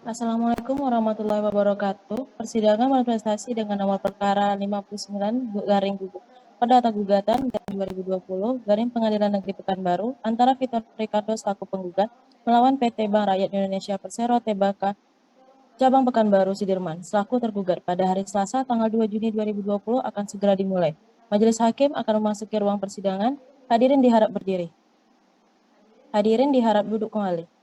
Assalamualaikum warahmatullahi wabarakatuh. Persidangan manifestasi dengan nomor perkara 59 garing perdata gugatan garing 2020 garing Pengadilan Negeri Pekanbaru antara Victor Ricardo selaku penggugat melawan PT Bank Rakyat Indonesia Persero Tbk Cabang Pekanbaru Sudirman selaku tergugat pada hari Selasa tanggal 2 Juni 2020 akan segera dimulai. Majelis Hakim akan memasuki ruang persidangan. Hadirin diharap berdiri. Hadirin diharap duduk kembali.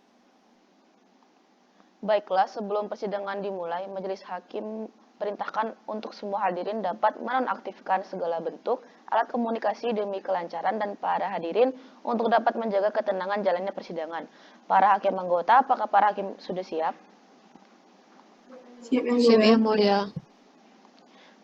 Baiklah, sebelum persidangan dimulai, Majelis Hakim perintahkan untuk semua hadirin dapat menonaktifkan segala bentuk alat komunikasi demi kelancaran dan para hadirin untuk dapat menjaga ketenangan jalannya persidangan. Para hakim anggota, apakah para hakim sudah siap? Siap yang mulia.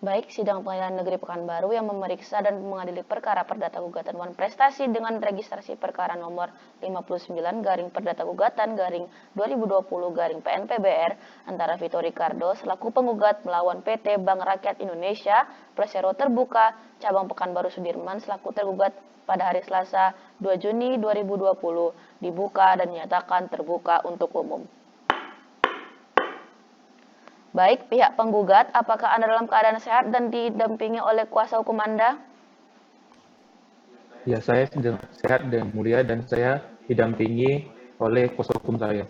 Baik, sidang Pengadilan Negeri Pekanbaru yang memeriksa dan mengadili perkara perdata gugatan wan prestasi dengan registrasi perkara nomor 59 garing perdata gugatan garing 2020 garing PNPBR antara Victor Ricardo selaku penggugat melawan PT Bank Rakyat Indonesia Persero Terbuka Cabang Pekanbaru Sudirman selaku tergugat pada hari Selasa 2 Juni 2020 dibuka dan dinyatakan terbuka untuk umum. Baik, pihak penggugat, apakah Anda dalam keadaan sehat dan didampingi oleh kuasa hukum Anda? Ya, saya sedang sehat dan mulia dan saya didampingi oleh kuasa hukum saya.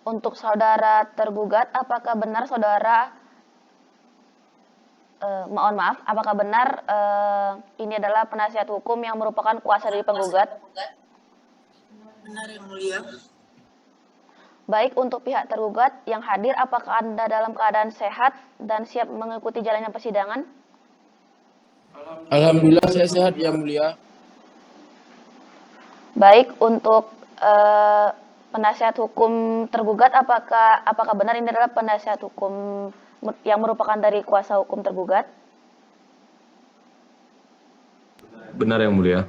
Untuk saudara tergugat, apakah benar saudara, apakah benar ini adalah penasihat hukum yang merupakan kuasa dari penggugat? Benar yang mulia. Baik, untuk pihak tergugat yang hadir, apakah Anda dalam keadaan sehat dan siap mengikuti jalannya persidangan? Alhamdulillah saya sehat yang mulia. Baik, untuk penasihat hukum tergugat, apakah benar ini adalah penasihat hukum yang merupakan dari kuasa hukum tergugat? Benar yang mulia.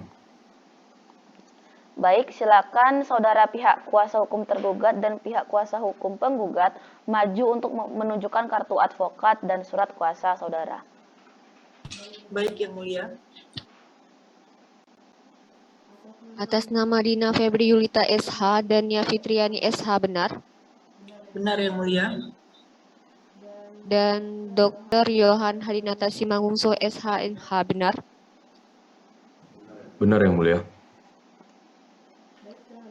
Baik, silakan saudara pihak kuasa hukum tergugat dan pihak kuasa hukum penggugat maju untuk menunjukkan kartu advokat dan surat kuasa saudara. Baik yang mulia. Atas nama Dina Febri Yulita SH dan Nia Fitriani SH benar? Benar yang mulia. Dan Dr. Yohan Hadinata Simangungso SH benar? Benar yang mulia.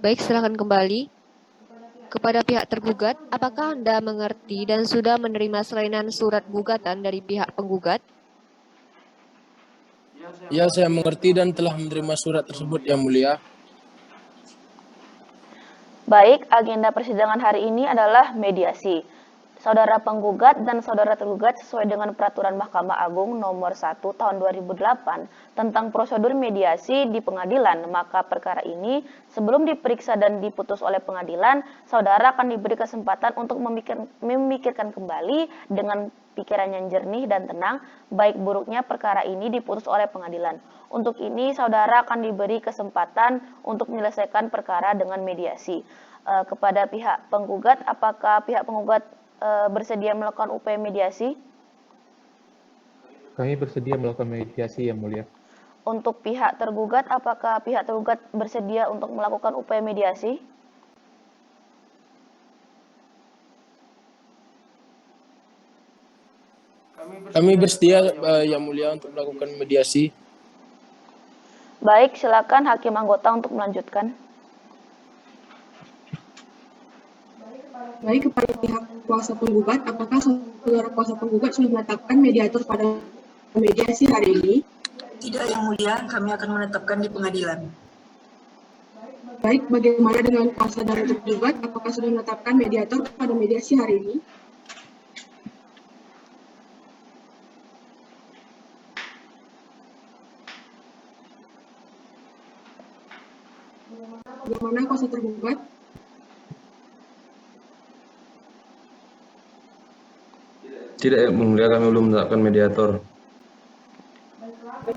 Baik, silakan kembali. Kepada pihak tergugat, apakah Anda mengerti dan sudah menerima salinan surat gugatan dari pihak penggugat? Ya, saya mengerti dan telah menerima surat tersebut yang mulia. Baik, agenda persidangan hari ini adalah mediasi. Saudara penggugat dan saudara tergugat sesuai dengan Peraturan Mahkamah Agung Nomor 1 Tahun 2008 tentang prosedur mediasi di pengadilan, maka perkara ini sebelum diperiksa dan diputus oleh pengadilan, saudara akan diberi kesempatan untuk memikirkan kembali dengan pikiran yang jernih dan tenang, baik buruknya perkara ini diputus oleh pengadilan. Untuk ini, saudara akan diberi kesempatan untuk menyelesaikan perkara dengan mediasi. Kepada pihak penggugat, apakah pihak penggugat bersedia melakukan upaya mediasi? Kami bersedia melakukan mediasi yang mulia. Untuk pihak tergugat, apakah pihak tergugat bersedia untuk melakukan upaya mediasi? Kami bersedia yang mulia untuk melakukan mediasi. Baik, silakan hakim anggota untuk melanjutkan. Baik, kepada pihak kuasa penggugat, apakah saudara kuasa penggugat sudah menetapkan mediator pada mediasi hari ini? Tidak yang mulia, kami akan menetapkan di pengadilan. Baik, bagaimana dengan kuasa dari tergugat, apakah sudah menetapkan mediator pada mediasi hari ini? Bagaimana kuasa tergugat? Tidak yang mulia, kami belum menetapkan mediator.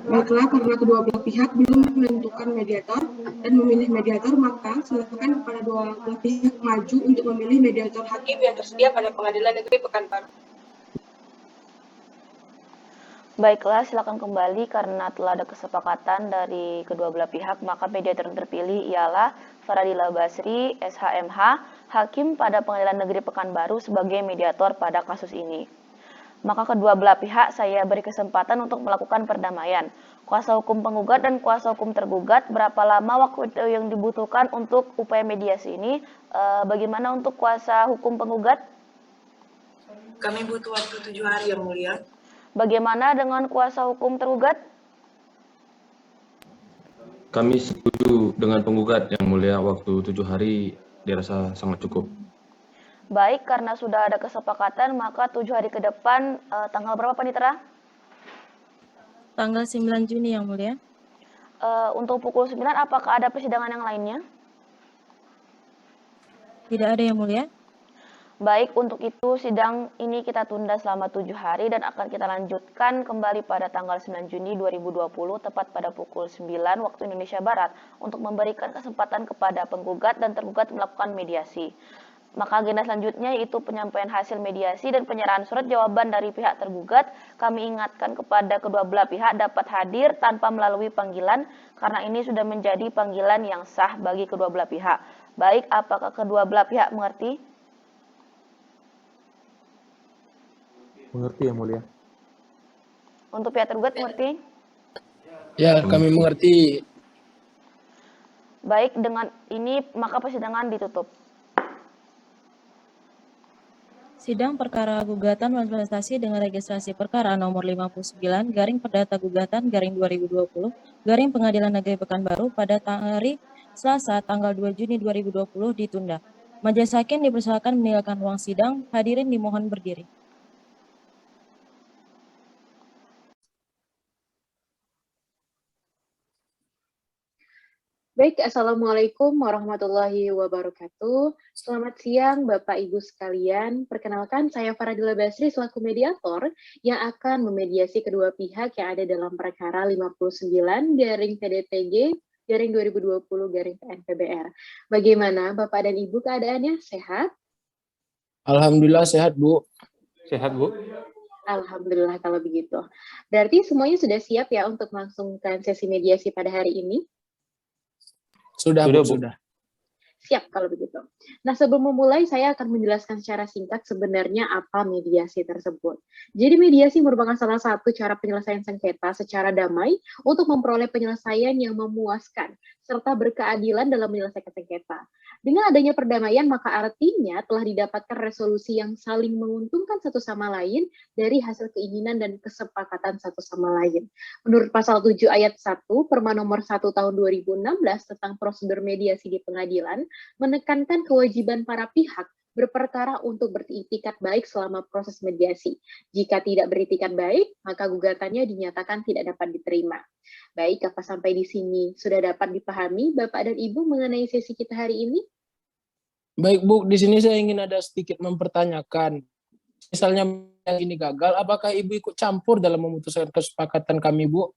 Baiklah, karena kedua belah pihak belum menentukan mediator dan memilih mediator, maka silakan kepada dua belah pihak maju untuk memilih mediator hakim yang tersedia pada Pengadilan Negeri Pekanbaru. Baiklah, silakan kembali karena telah ada kesepakatan dari kedua belah pihak, maka mediator yang terpilih ialah Faradila Basri, SHMH, Hakim pada Pengadilan Negeri Pekanbaru sebagai mediator pada kasus ini. Maka kedua belah pihak saya beri kesempatan untuk melakukan perdamaian. Kuasa hukum penggugat dan kuasa hukum tergugat, berapa lama waktu yang dibutuhkan untuk upaya mediasi ini? Bagaimana untuk kuasa hukum penggugat? Kami butuh waktu 7 hari, Yang Mulia. Bagaimana dengan kuasa hukum tergugat? Kami setuju dengan penggugat, Yang Mulia. Waktu 7 hari dirasa sangat cukup. Baik, karena sudah ada kesepakatan, maka 7 hari ke depan, tanggal berapa Panitera? Tanggal 9 Juni, Yang Mulia. Untuk pukul 9, apakah ada persidangan yang lainnya? Tidak ada, Yang Mulia. Baik, untuk itu sidang ini kita tunda selama 7 hari dan akan kita lanjutkan kembali pada tanggal 9 Juni 2020 tepat pada pukul 9 waktu Indonesia Barat untuk memberikan kesempatan kepada penggugat dan tergugat melakukan mediasi. Maka agenda selanjutnya yaitu penyampaian hasil mediasi dan penyerahan surat jawaban dari pihak tergugat. Kami ingatkan kepada kedua belah pihak dapat hadir tanpa melalui panggilan karena ini sudah menjadi panggilan yang sah bagi kedua belah pihak. Baik, apakah kedua belah pihak mengerti? Mengerti, Yang Mulia. Untuk pihak tergugat mengerti? Ya, kami mengerti. Baik, dengan ini maka persidangan ditutup. Sidang perkara gugatan manifestasi dengan registrasi perkara nomor 59 garing perdata gugatan garing 2020 garing Pengadilan Negeri Pekanbaru pada hari Selasa tanggal 2 Juni 2020 ditunda. Majelis hakim dipersilakan meninggalkan ruang sidang. Hadirin dimohon berdiri. Baik, Assalamualaikum warahmatullahi wabarakatuh. Selamat siang Bapak Ibu sekalian. Perkenalkan, saya Faradila Basri selaku mediator yang akan memediasi kedua pihak yang ada dalam perkara 59 garing PDTG garing 2020 garing PNPBR. Bagaimana Bapak dan Ibu keadaannya? Sehat? Alhamdulillah sehat, Bu. Sehat, Bu? Alhamdulillah kalau begitu. Berarti semuanya sudah siap ya untuk melangsungkan sesi mediasi pada hari ini? Sudah, Bu, sudah. Siap kalau begitu. Nah, sebelum memulai, saya akan menjelaskan secara singkat sebenarnya apa mediasi tersebut. Jadi mediasi merupakan salah satu cara penyelesaian sengketa secara damai untuk memperoleh penyelesaian yang memuaskan serta berkeadilan dalam menyelesaikan sengketa. Dengan adanya perdamaian, maka artinya telah didapatkan resolusi yang saling menguntungkan satu sama lain dari hasil keinginan dan kesepakatan satu sama lain. Menurut pasal 7 ayat 1 Perma nomor 1 tahun 2016 tentang prosedur mediasi di pengadilan, menekankan kewajiban para pihak berperkara untuk beritikat baik selama proses mediasi. Jika tidak beritikat baik, maka gugatannya dinyatakan tidak dapat diterima. Baik, apa sampai di sini sudah dapat dipahami Bapak dan Ibu mengenai sesi kita hari ini? Baik, Bu, di sini saya ingin ada sedikit mempertanyakan. Misalnya yang ini gagal, apakah Ibu ikut campur dalam memutuskan kesepakatan kami, Bu?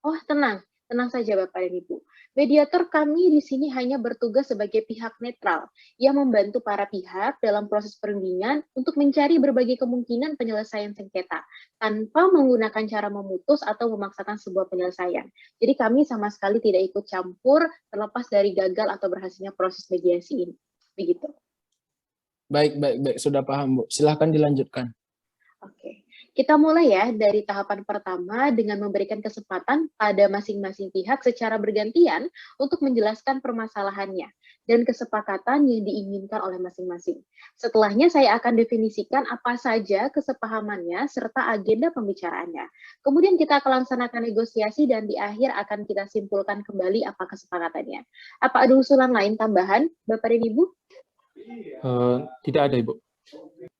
Oh, tenang. Tenang saja Bapak dan Ibu. Mediator kami di sini hanya bertugas sebagai pihak netral yang membantu para pihak dalam proses perundingan untuk mencari berbagai kemungkinan penyelesaian sengketa tanpa menggunakan cara memutus atau memaksakan sebuah penyelesaian. Jadi kami sama sekali tidak ikut campur terlepas dari gagal atau berhasilnya proses mediasi ini. Begitu. Baik, sudah paham, Bu. Silahkan dilanjutkan. Oke. Kita mulai ya dari tahapan pertama dengan memberikan kesempatan pada masing-masing pihak secara bergantian untuk menjelaskan permasalahannya dan kesepakatan yang diinginkan oleh masing-masing. Setelahnya saya akan definisikan apa saja kesepahamannya serta agenda pembicaraannya. Kemudian kita akan laksanakan negosiasi dan di akhir akan kita simpulkan kembali apa kesepakatannya. Apa ada usulan lain tambahan, Bapak dan Ibu? Tidak ada, Ibu.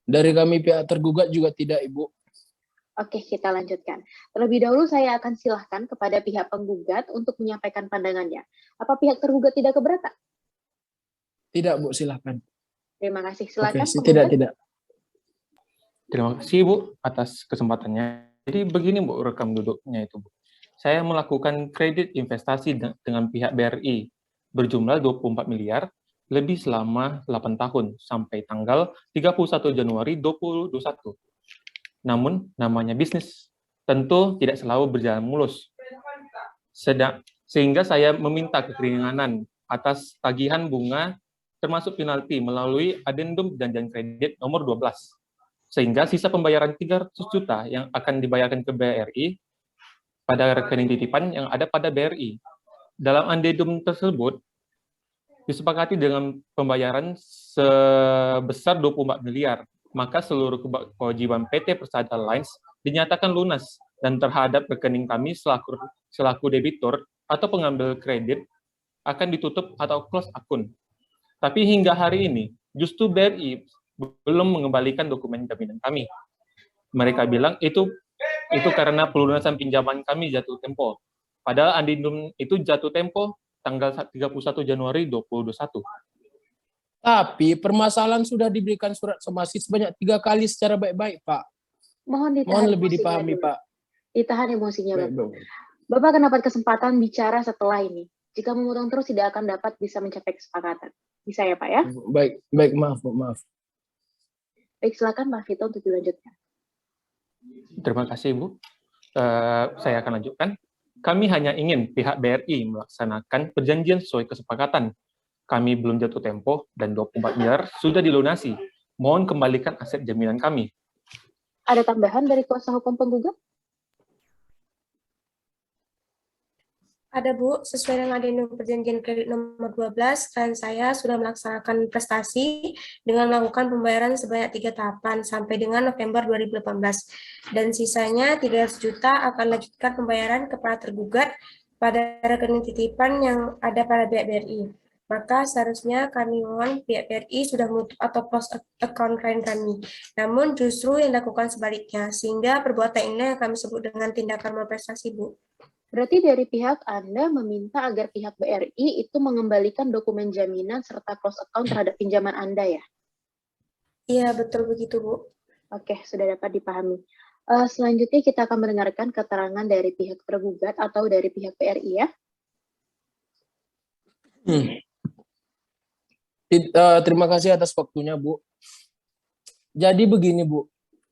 Dari kami pihak tergugat juga tidak, Ibu. Oke, kita lanjutkan. Terlebih dahulu saya akan silahkan kepada pihak penggugat untuk menyampaikan pandangannya. Apa pihak tergugat tidak keberatan? Tidak, Bu, silahkan. Terima kasih. Silakan. Oke, tidak. Terima kasih, Bu, atas kesempatannya. Jadi begini, Bu, rekam duduknya itu, Bu. Saya melakukan kredit investasi dengan pihak BRI berjumlah 24 miliar lebih selama 8 tahun sampai tanggal 31 Januari 2021. Namun, namanya bisnis tentu tidak selalu berjalan mulus. Sehingga saya meminta keringanan atas tagihan bunga termasuk penalti melalui adendum janjian kredit nomor 12. Sehingga sisa pembayaran 300 juta yang akan dibayarkan ke BRI pada rekening titipan yang ada pada BRI. Dalam adendum tersebut disepakati dengan pembayaran sebesar 24 miliar, maka seluruh kewajiban PT Persada Lines dinyatakan lunas dan terhadap rekening kami selaku debitur atau pengambil kredit akan ditutup atau close akun. Tapi hingga hari ini, justru BRI belum mengembalikan dokumen jaminan kami. Mereka bilang itu karena pelunasan pinjaman kami jatuh tempo. Padahal adendum itu jatuh tempo tanggal 31 Januari 2021. Tapi permasalahan sudah diberikan surat somasi sebanyak 3 kali secara baik-baik, Pak. Mohon lebih emosinya dipahami, dulu. Pak. Ditahan emosinya, Baik, Bapak. Bapak. Bapak akan dapat kesempatan bicara setelah ini. Jika memotong terus tidak akan dapat bisa mencapai kesepakatan. Bisa ya, Pak ya? Baik, maaf, Bu, maaf. Baik, silakan Pak Vito untuk dilanjutkan. Terima kasih, Bu. Saya akan lanjutkan. Kami hanya ingin pihak BRI melaksanakan perjanjian sesuai kesepakatan. Kami belum jatuh tempo dan 24 miliar sudah dilunasi. Mohon kembalikan aset jaminan kami. Ada tambahan dari kuasa hukum penggugat? Ada Bu, sesuai dengan adendum perjanjian kredit nomor 12, klien saya sudah melaksanakan prestasi dengan melakukan pembayaran sebanyak 3 tahapan sampai dengan November 2018. Dan sisanya 300 juta akan lanjutkan pembayaran kepada tergugat pada rekening titipan yang ada pada pihak BRI. Maka seharusnya kami mohon pihak BRI sudah menutup atau close account klien kami. Namun justru yang dilakukan sebaliknya, sehingga perbuatan ini yang kami sebut dengan tindakan malprestasi, Bu. Berarti dari pihak Anda meminta agar pihak BRI itu mengembalikan dokumen jaminan serta close account terhadap pinjaman Anda ya? Iya, betul begitu, Bu. Oke, sudah dapat dipahami. Selanjutnya kita akan mendengarkan keterangan dari pihak tergugat atau dari pihak BRI ya. Terima kasih atas waktunya, Bu. Jadi begini, Bu.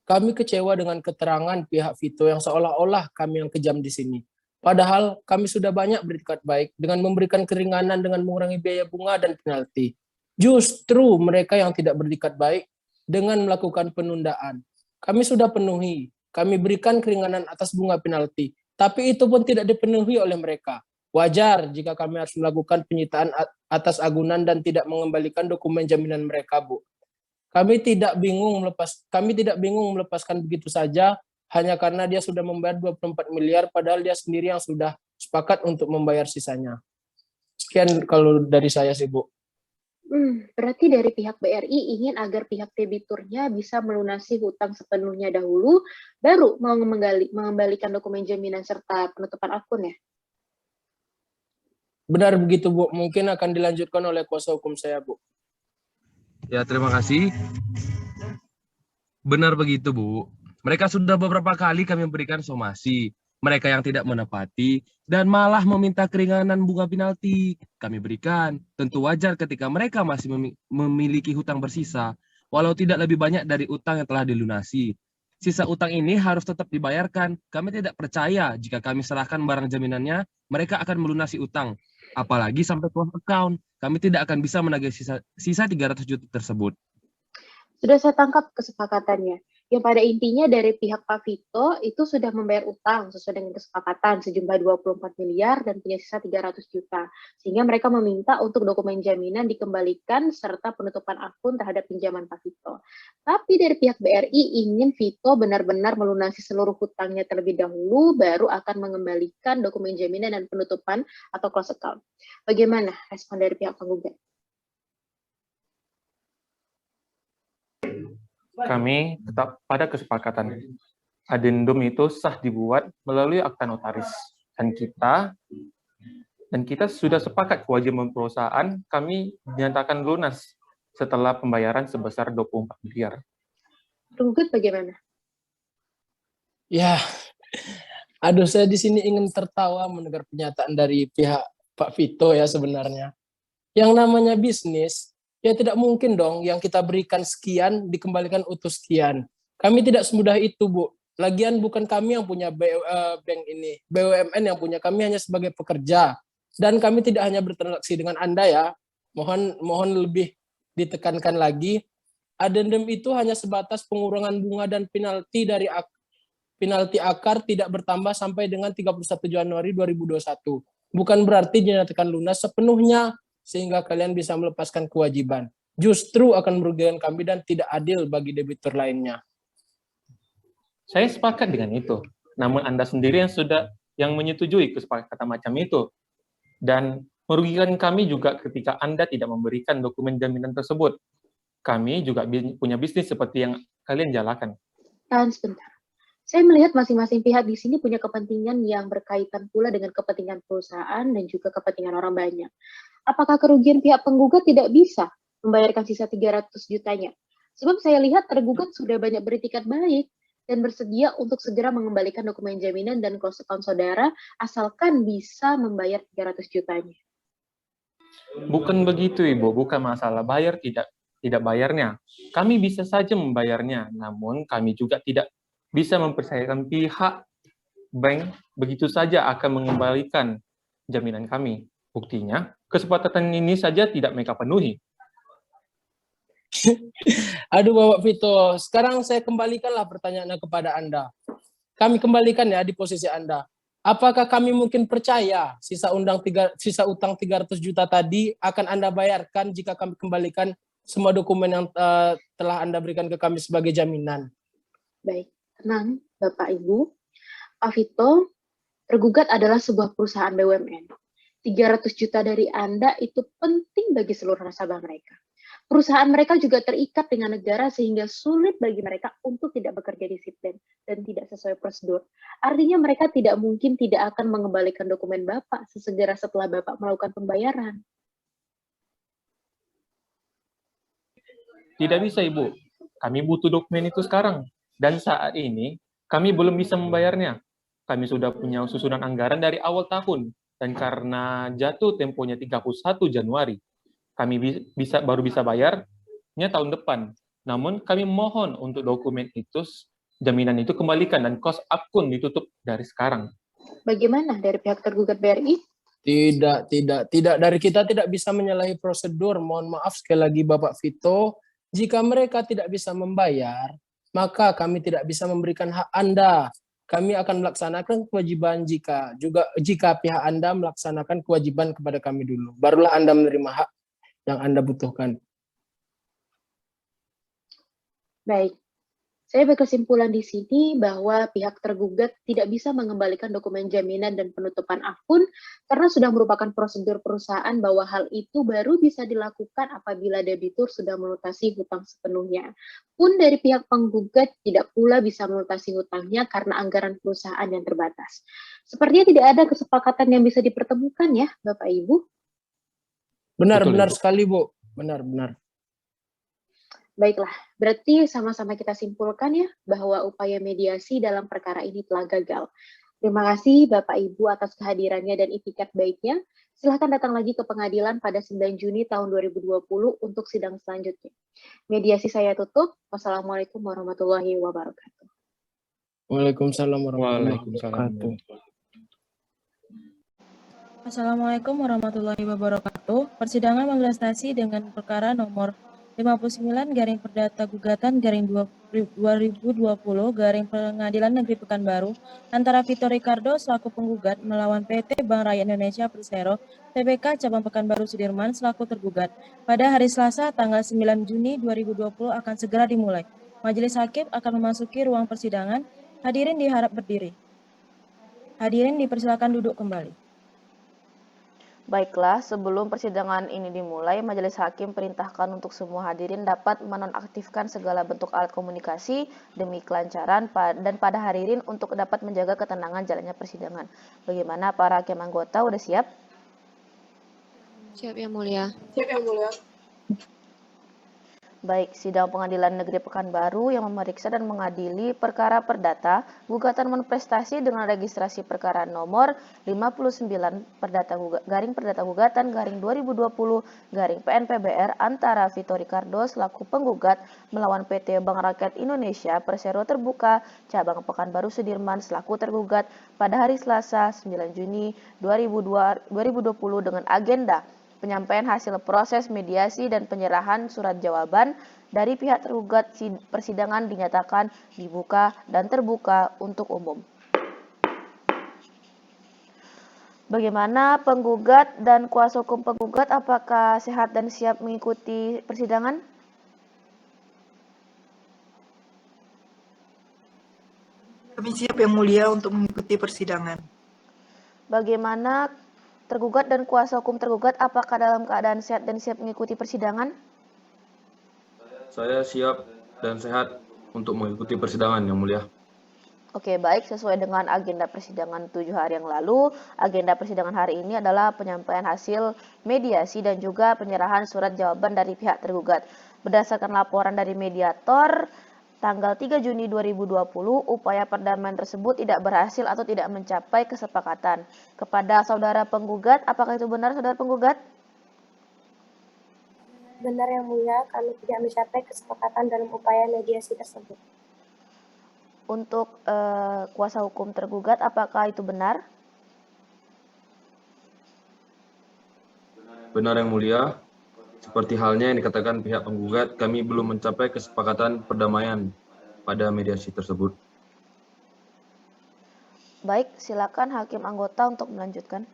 Kami kecewa dengan keterangan pihak Vito yang seolah-olah kami yang kejam di sini. Padahal kami sudah banyak beritikat baik dengan memberikan keringanan dengan mengurangi biaya bunga dan penalti. Justru mereka yang tidak beritikat baik dengan melakukan penundaan. Kami sudah penuhi, kami berikan keringanan atas bunga penalti, tapi itu pun tidak dipenuhi oleh mereka. Wajar jika kami harus melakukan penyitaan atas agunan dan tidak mengembalikan dokumen jaminan mereka, Bu. Kami tidak bingung melepaskan begitu saja hanya karena dia sudah membayar 24 miliar padahal dia sendiri yang sudah sepakat untuk membayar sisanya. Sekian kalau dari saya sih, Bu. Berarti dari pihak BRI ingin agar pihak debiturnya bisa melunasi hutang sepenuhnya dahulu, baru mau mengembalikan dokumen jaminan serta penutupan akun ya? Benar begitu, Bu. Mungkin akan dilanjutkan oleh kuasa hukum saya, Bu. Ya, terima kasih. Benar begitu, Bu. Mereka sudah beberapa kali kami memberikan somasi. Mereka yang tidak menepati dan malah meminta keringanan bunga penalti. Kami berikan. Tentu wajar ketika mereka masih memiliki hutang bersisa, walau tidak lebih banyak dari utang yang telah dilunasi. Sisa utang ini harus tetap dibayarkan. Kami tidak percaya jika kami serahkan barang jaminannya, mereka akan melunasi utang. Apalagi sampai close account. Kami tidak akan bisa menagih sisa 300 juta tersebut. Sudah saya tangkap kesepakatannya. Yang pada intinya dari pihak Pak Vito itu sudah membayar utang sesuai dengan kesepakatan sejumlah 24 miliar dan punya sisa 300 juta. Sehingga mereka meminta untuk dokumen jaminan dikembalikan serta penutupan akun terhadap pinjaman Pak Vito. Tapi dari pihak BRI ingin Vito benar-benar melunasi seluruh hutangnya terlebih dahulu, baru akan mengembalikan dokumen jaminan dan penutupan atau close account. Bagaimana respon dari pihak penggugat? Kami tetap pada kesepakatan. Adendum itu sah dibuat melalui akta notaris. Dan kita sudah sepakat kewajiban perusahaan kami dinyatakan lunas setelah pembayaran sebesar 24 miliar. Penggugat bagaimana? Ya, aduh saya di sini ingin tertawa mendengar pernyataan dari pihak Pak Vito ya sebenarnya. Yang namanya bisnis, ya tidak mungkin dong yang kita berikan sekian dikembalikan utuh sekian. Kami tidak semudah itu, Bu. Lagian bukan kami yang punya bank ini, BUMN yang punya, kami hanya sebagai pekerja. Dan kami tidak hanya bertransaksi dengan Anda ya. Mohon lebih ditekankan lagi. Adendum itu hanya sebatas pengurangan bunga dan penalti akar tidak bertambah sampai dengan 31 Januari 2021. Bukan berarti dinyatakan lunas sepenuhnya sehingga kalian bisa melepaskan kewajiban. Justru akan merugikan kami dan tidak adil bagi debitur lainnya. Saya sepakat dengan itu. Namun Anda sendiri yang menyetujui kesepakatan macam itu. Dan merugikan kami juga ketika Anda tidak memberikan dokumen jaminan tersebut. Kami juga punya bisnis seperti yang kalian jalankan. Tahan sebentar. Saya melihat masing-masing pihak di sini punya kepentingan yang berkaitan pula dengan kepentingan perusahaan dan juga kepentingan orang banyak. Apakah kerugian pihak penggugat tidak bisa membayarkan sisa 300 jutanya? Sebab saya lihat tergugat sudah banyak beritikat baik dan bersedia untuk segera mengembalikan dokumen jaminan dan close account saudara asalkan bisa membayar 300 jutanya. Bukan begitu, Ibu. Bukan masalah bayar tidak bayarnya. Kami bisa saja membayarnya, namun kami juga tidak bisa mempercayakan pihak bank begitu saja akan mengembalikan jaminan kami. Buktinya, kesepakatan ini saja tidak mereka penuhi. Aduh Bapak Vito, sekarang saya kembalikanlah pertanyaannya kepada Anda. Kami kembalikan ya di posisi Anda. Apakah kami mungkin percaya sisa utang 300 juta tadi akan Anda bayarkan jika kami kembalikan semua dokumen yang telah Anda berikan ke kami sebagai jaminan? Baik, tenang Bapak Ibu. Pak Vito, tergugat adalah sebuah perusahaan BUMN. 300 juta dari Anda itu penting bagi seluruh nasabah mereka. Perusahaan mereka juga terikat dengan negara sehingga sulit bagi mereka untuk tidak bekerja disiplin dan tidak sesuai prosedur. Artinya mereka tidak mungkin tidak akan mengembalikan dokumen Bapak sesegera setelah Bapak melakukan pembayaran. Tidak bisa, Ibu. Kami butuh dokumen itu sekarang. Dan saat ini, kami belum bisa membayarnya. Kami sudah punya susunan anggaran dari awal tahun. Dan karena jatuh temponya 31 Januari, kami baru bisa bayarnya tahun depan. Namun kami mohon untuk dokumen itu, jaminan itu kembalikan dan kos akun ditutup dari sekarang. Bagaimana dari pihak tergugat BRI? Tidak. Dari kita tidak bisa menyalahi prosedur. Mohon maaf sekali lagi Bapak Vito. Jika mereka tidak bisa membayar, maka kami tidak bisa memberikan hak Anda. Kami akan melaksanakan kewajiban jika pihak Anda melaksanakan kewajiban kepada kami dulu. Barulah Anda menerima hak yang Anda butuhkan. Baik, saya berkesimpulan di sini bahwa pihak tergugat tidak bisa mengembalikan dokumen jaminan dan penutupan akun karena sudah merupakan prosedur perusahaan bahwa hal itu baru bisa dilakukan apabila debitur sudah melunasi hutang sepenuhnya. Pun dari pihak penggugat tidak pula bisa melunasi hutangnya karena anggaran perusahaan yang terbatas. Sepertinya tidak ada kesepakatan yang bisa dipertemukan ya, Bapak Ibu. Benar Betul, Ibu. sekali, Bu. Benar. Baiklah, berarti sama-sama kita simpulkan ya bahwa upaya mediasi dalam perkara ini telah gagal. Terima kasih Bapak Ibu atas kehadirannya dan itikat baiknya. Silahkan datang lagi ke pengadilan pada 9 Juni tahun 2020 untuk sidang selanjutnya. Mediasi saya tutup. Wassalamualaikum warahmatullahi wabarakatuh. Waalaikumsalam warahmatullahi wabarakatuh. Assalamualaikum warahmatullahi wabarakatuh. Persidangan mengelastasi dengan perkara nomor 59 garing perdata gugatan garing 2020 garing Pengadilan Negeri Pekanbaru antara Vito Ricardo selaku penggugat melawan PT Bank Rakyat Indonesia Persero Tbk Cabang Pekanbaru Sudirman selaku tergugat pada hari Selasa tanggal 9 Juni 2020 akan segera dimulai. Majelis Hakim akan memasuki ruang persidangan. Hadirin diharap berdiri. Hadirin dipersilakan duduk kembali. Baiklah, sebelum persidangan ini dimulai, Majelis Hakim perintahkan untuk semua hadirin dapat menonaktifkan segala bentuk alat komunikasi demi kelancaran dan pada hadirin untuk dapat menjaga ketenangan jalannya persidangan. Bagaimana para hakim anggota, udah siap? Siap, Yang Mulia. Siap, Yang Mulia. Baik, Sidang Pengadilan Negeri Pekanbaru yang memeriksa dan mengadili perkara perdata gugatan manifestasi dengan registrasi perkara nomor 59 garing perdata gugatan garing 2020 garing PNPBR antara Vito Ricardo selaku penggugat melawan PT Bank Rakyat Indonesia Persero Terbuka Cabang Pekanbaru Sudirman selaku tergugat pada hari Selasa 9 Juni 2020 dengan agenda penyampaian hasil proses mediasi dan penyerahan surat jawaban dari pihak tergugat. Persidangan dinyatakan dibuka dan terbuka untuk umum. Bagaimana penggugat dan kuasa hukum penggugat, apakah sehat dan siap mengikuti persidangan? Kami siap Yang Mulia untuk mengikuti persidangan. Bagaimana tergugat dan kuasa hukum tergugat, apakah dalam keadaan sehat dan siap mengikuti persidangan? Saya siap dan sehat untuk mengikuti persidangan, Yang Mulia. Oke, baik. Sesuai dengan agenda persidangan 7 hari yang lalu, agenda persidangan hari ini adalah penyampaian hasil mediasi dan juga penyerahan surat jawaban dari pihak tergugat. Berdasarkan laporan dari mediator, tanggal 3 Juni 2020, upaya perdamaian tersebut tidak berhasil atau tidak mencapai kesepakatan. Kepada saudara penggugat, apakah itu benar saudara penggugat? Benar Yang Mulia, kami tidak mencapai kesepakatan dalam upaya mediasi tersebut. Untuk kuasa hukum tergugat, apakah itu benar? Benar, Yang Mulia. Seperti halnya yang dikatakan pihak penggugat, kami belum mencapai kesepakatan perdamaian pada mediasi tersebut. Baik, silakan hakim anggota untuk melanjutkan.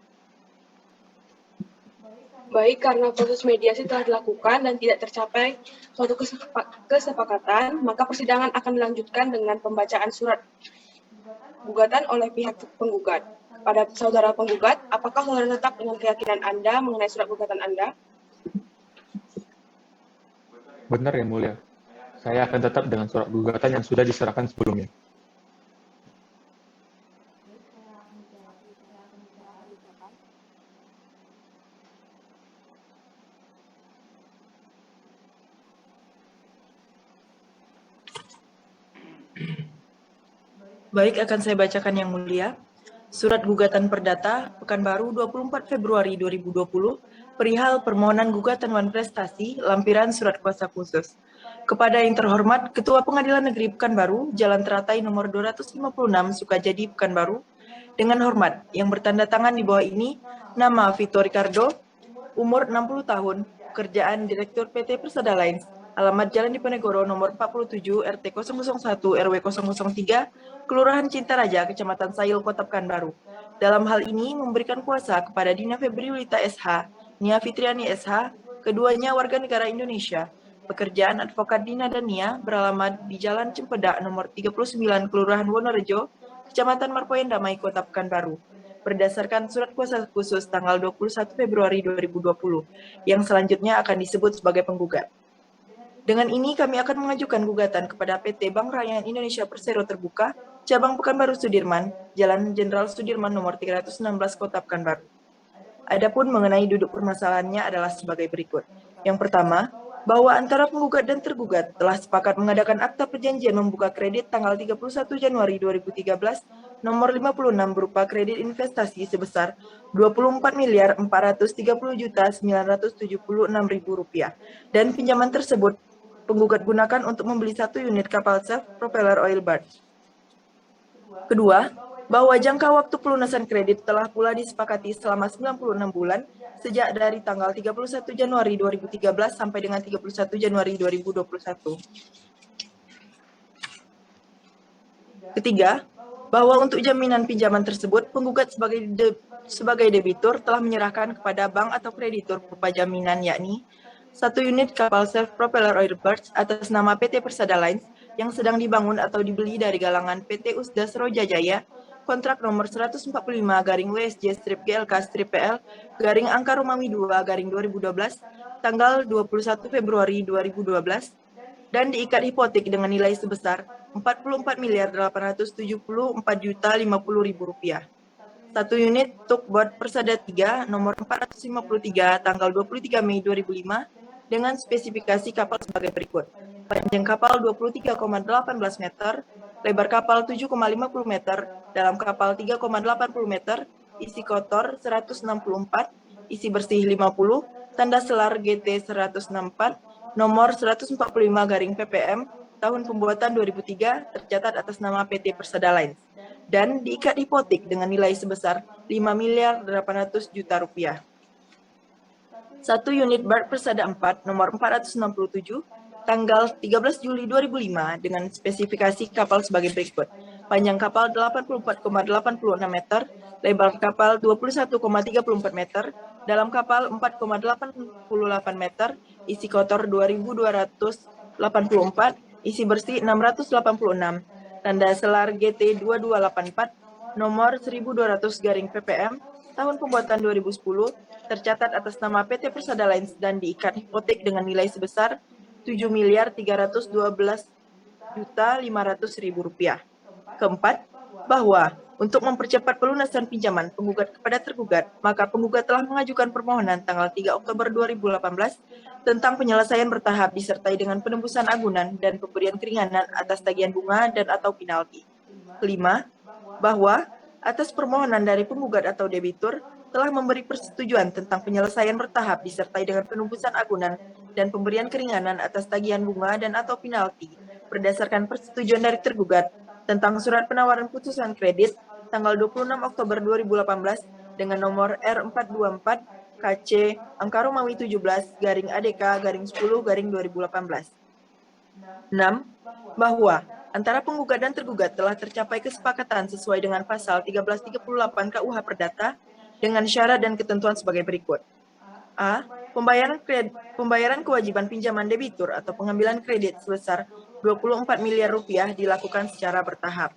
Baik, karena proses mediasi telah dilakukan dan tidak tercapai suatu kesepakatan, maka persidangan akan dilanjutkan dengan pembacaan surat gugatan oleh pihak penggugat. Pada saudara penggugat, apakah saudara tetap dengan keyakinan Anda mengenai surat gugatan Anda? Benar Yang Mulia. Saya akan tetap dengan surat gugatan yang sudah diserahkan sebelumnya. Baik, akan saya bacakan Yang Mulia. Surat gugatan perdata Pekanbaru 24 Februari 2020 perihal permohonan gugatan manifestasi lampiran surat kuasa khusus. Kepada yang terhormat Ketua Pengadilan Negeri Pekanbaru, Jalan Teratai nomor 256 Sukajadi Pekanbaru, dengan hormat yang bertanda tangan di bawah ini, nama Vito Ricardo, umur 60 tahun, pekerjaan Direktur PT Persada Lines, alamat Jalan Diponegoro nomor 47 RT 001 RW 003, Kelurahan Cintaraja, Kecamatan Sayil, Kota Pekanbaru. Dalam hal ini memberikan kuasa kepada Dina Febriulita SH, Nia Fitriani SH, keduanya warga negara Indonesia. Pekerjaan advokat Dina dan Nia beralamat di Jalan Cempedak nomor 39 Kelurahan Wonorejo, Kecamatan Marpoen Damai, Kota Pekanbaru. Berdasarkan surat kuasa khusus tanggal 21 Februari 2020, yang selanjutnya akan disebut sebagai penggugat. Dengan ini kami akan mengajukan gugatan kepada PT Bank Rakyat Indonesia Persero Terbuka, Cabang Pekanbaru Sudirman, Jalan Jenderal Sudirman nomor 316 Kota Pekanbaru. Adapun mengenai duduk permasalahannya adalah sebagai berikut. Yang pertama, bahwa antara penggugat dan tergugat telah sepakat mengadakan akta perjanjian membuka kredit tanggal 31 Januari 2013 nomor 56 berupa kredit investasi sebesar Rp24.430.976.000 dan pinjaman tersebut penggugat gunakan untuk membeli 1 unit kapal self propeller oil barge. Kedua, bahwa jangka waktu pelunasan kredit telah pula disepakati selama 96 bulan sejak dari tanggal 31 Januari 2013 sampai dengan 31 Januari 2021. Ketiga, bahwa untuk jaminan pinjaman tersebut, penggugat sebagai debitur telah menyerahkan kepada bank atau kreditur berupa jaminan yakni 1 unit kapal self-propeller oil barge atas nama PT Persada Lines yang sedang dibangun atau dibeli dari galangan PT Usda Srojajaya, kontrak nomor 145-WSJ-GLK-PL garing angka Romawi 2 garing 2012 tanggal 21 Februari 2012 dan diikat hipotek dengan nilai sebesar Rp44.874.050.000. 1 unit tugboat Persada 3 nomor 453 tanggal 23 Mei 2005 dengan spesifikasi kapal sebagai berikut. Panjang kapal 23,18 meter, lebar kapal 7,50 meter, dalam kapal 3,80 meter, isi kotor 164, isi bersih 50, tanda selar GT 164, nomor 145/ppm, tahun pembuatan 2003, tercatat atas nama PT Persada Lines, dan diikat hipotek dengan nilai sebesar 5.800.000.000 rupiah. 1 unit BART Persada 4 nomor 467 tanggal 13 Juli 2005 dengan spesifikasi kapal sebagai berikut. Panjang kapal 84,86 meter, lebar kapal 21,34 meter, dalam kapal 4,88 meter, isi kotor 2.284, isi bersih 686, tanda selar GT 2284, nomor 1.200/ppm, tahun pembuatan 2010, tercatat atas nama PT Persada Lines dan diikat hipotek dengan nilai sebesar Rp7.312.500.000. Keempat, bahwa untuk mempercepat pelunasan pinjaman penggugat kepada tergugat, maka penggugat telah mengajukan permohonan tanggal 3 Oktober 2018 tentang penyelesaian bertahap disertai dengan penembusan agunan dan pemberian keringanan atas tagihan bunga dan atau penalti. Kelima, bahwa atas permohonan dari penggugat atau debitur telah memberi persetujuan tentang penyelesaian bertahap disertai dengan penembusan agunan dan pemberian keringanan atas tagihan bunga dan atau penalti berdasarkan persetujuan dari tergugat tentang surat penawaran putusan kredit tanggal 26 Oktober 2018 dengan nomor R424 KC angka Romawi 17/ADK/10/2018. 6. Bahwa antara penggugat dan tergugat telah tercapai kesepakatan sesuai dengan pasal 1338 KUH Perdata dengan syarat dan ketentuan sebagai berikut. A. Pembayaran kewajiban pinjaman debitur atau pengambilan kredit sebesar Rp24 miliar dilakukan secara bertahap.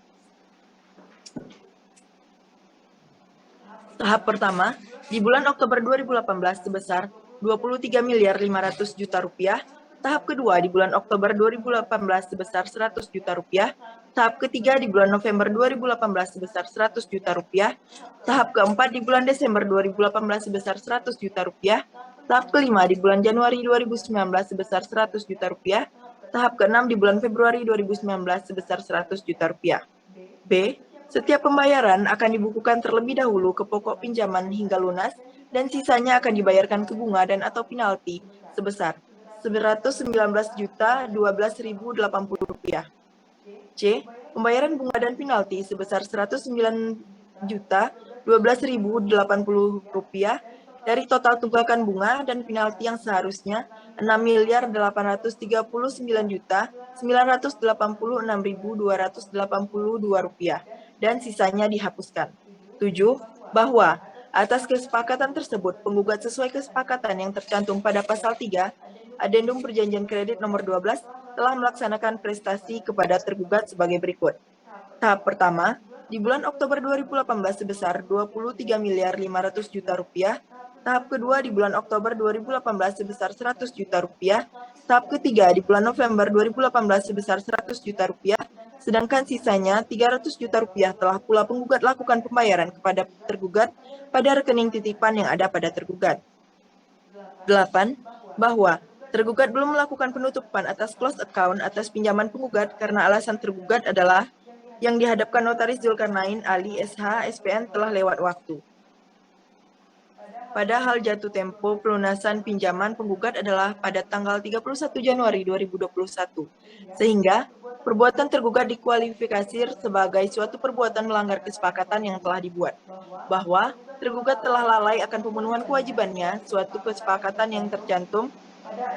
Tahap pertama, di bulan Oktober 2018 sebesar Rp23.500.000.000. Tahap kedua di bulan Oktober 2018 sebesar Rp100.000.000. Tahap ketiga di bulan November 2018 sebesar Rp100.000.000. Tahap keempat di bulan Desember 2018 sebesar Rp100.000.000. Tahap kelima di bulan Januari 2019 sebesar Rp100.000.000. Tahap keenam di bulan Februari 2019 sebesar Rp100.000.000. B. Setiap pembayaran akan dibukukan terlebih dahulu ke pokok pinjaman hingga lunas dan sisanya akan dibayarkan ke bunga dan atau penalti sebesar Rp119.012.080. C. Pembayaran bunga dan penalti sebesar Rp109.012.080 dari total tunggakan bunga dan penalti yang seharusnya Rp6.839.986.282 dan sisanya dihapuskan. 7. Bahwa atas kesepakatan tersebut, penggugat sesuai kesepakatan yang tercantum pada pasal 3, Adendum Perjanjian Kredit nomor 12 telah melaksanakan prestasi kepada tergugat sebagai berikut. Tahap pertama, di bulan Oktober 2018 sebesar Rp23.500.000.000. Tahap kedua di bulan Oktober 2018 sebesar Rp100.000.000. Tahap ketiga di bulan November 2018 sebesar Rp100.000.000. Sedangkan sisanya Rp300.000.000 telah pula penggugat lakukan pembayaran kepada tergugat pada rekening titipan yang ada pada tergugat. 8. Bahwa tergugat belum melakukan penutupan atas close account atas pinjaman penggugat karena alasan tergugat adalah yang dihadapkan Notaris Zulkarnain Ali SH SPN telah lewat waktu. Padahal jatuh tempo pelunasan pinjaman penggugat adalah pada tanggal 31 Januari 2021, sehingga perbuatan tergugat dikualifikasi sebagai suatu perbuatan melanggar kesepakatan yang telah dibuat, bahwa tergugat telah lalai akan pemenuhan kewajibannya suatu kesepakatan yang tercantum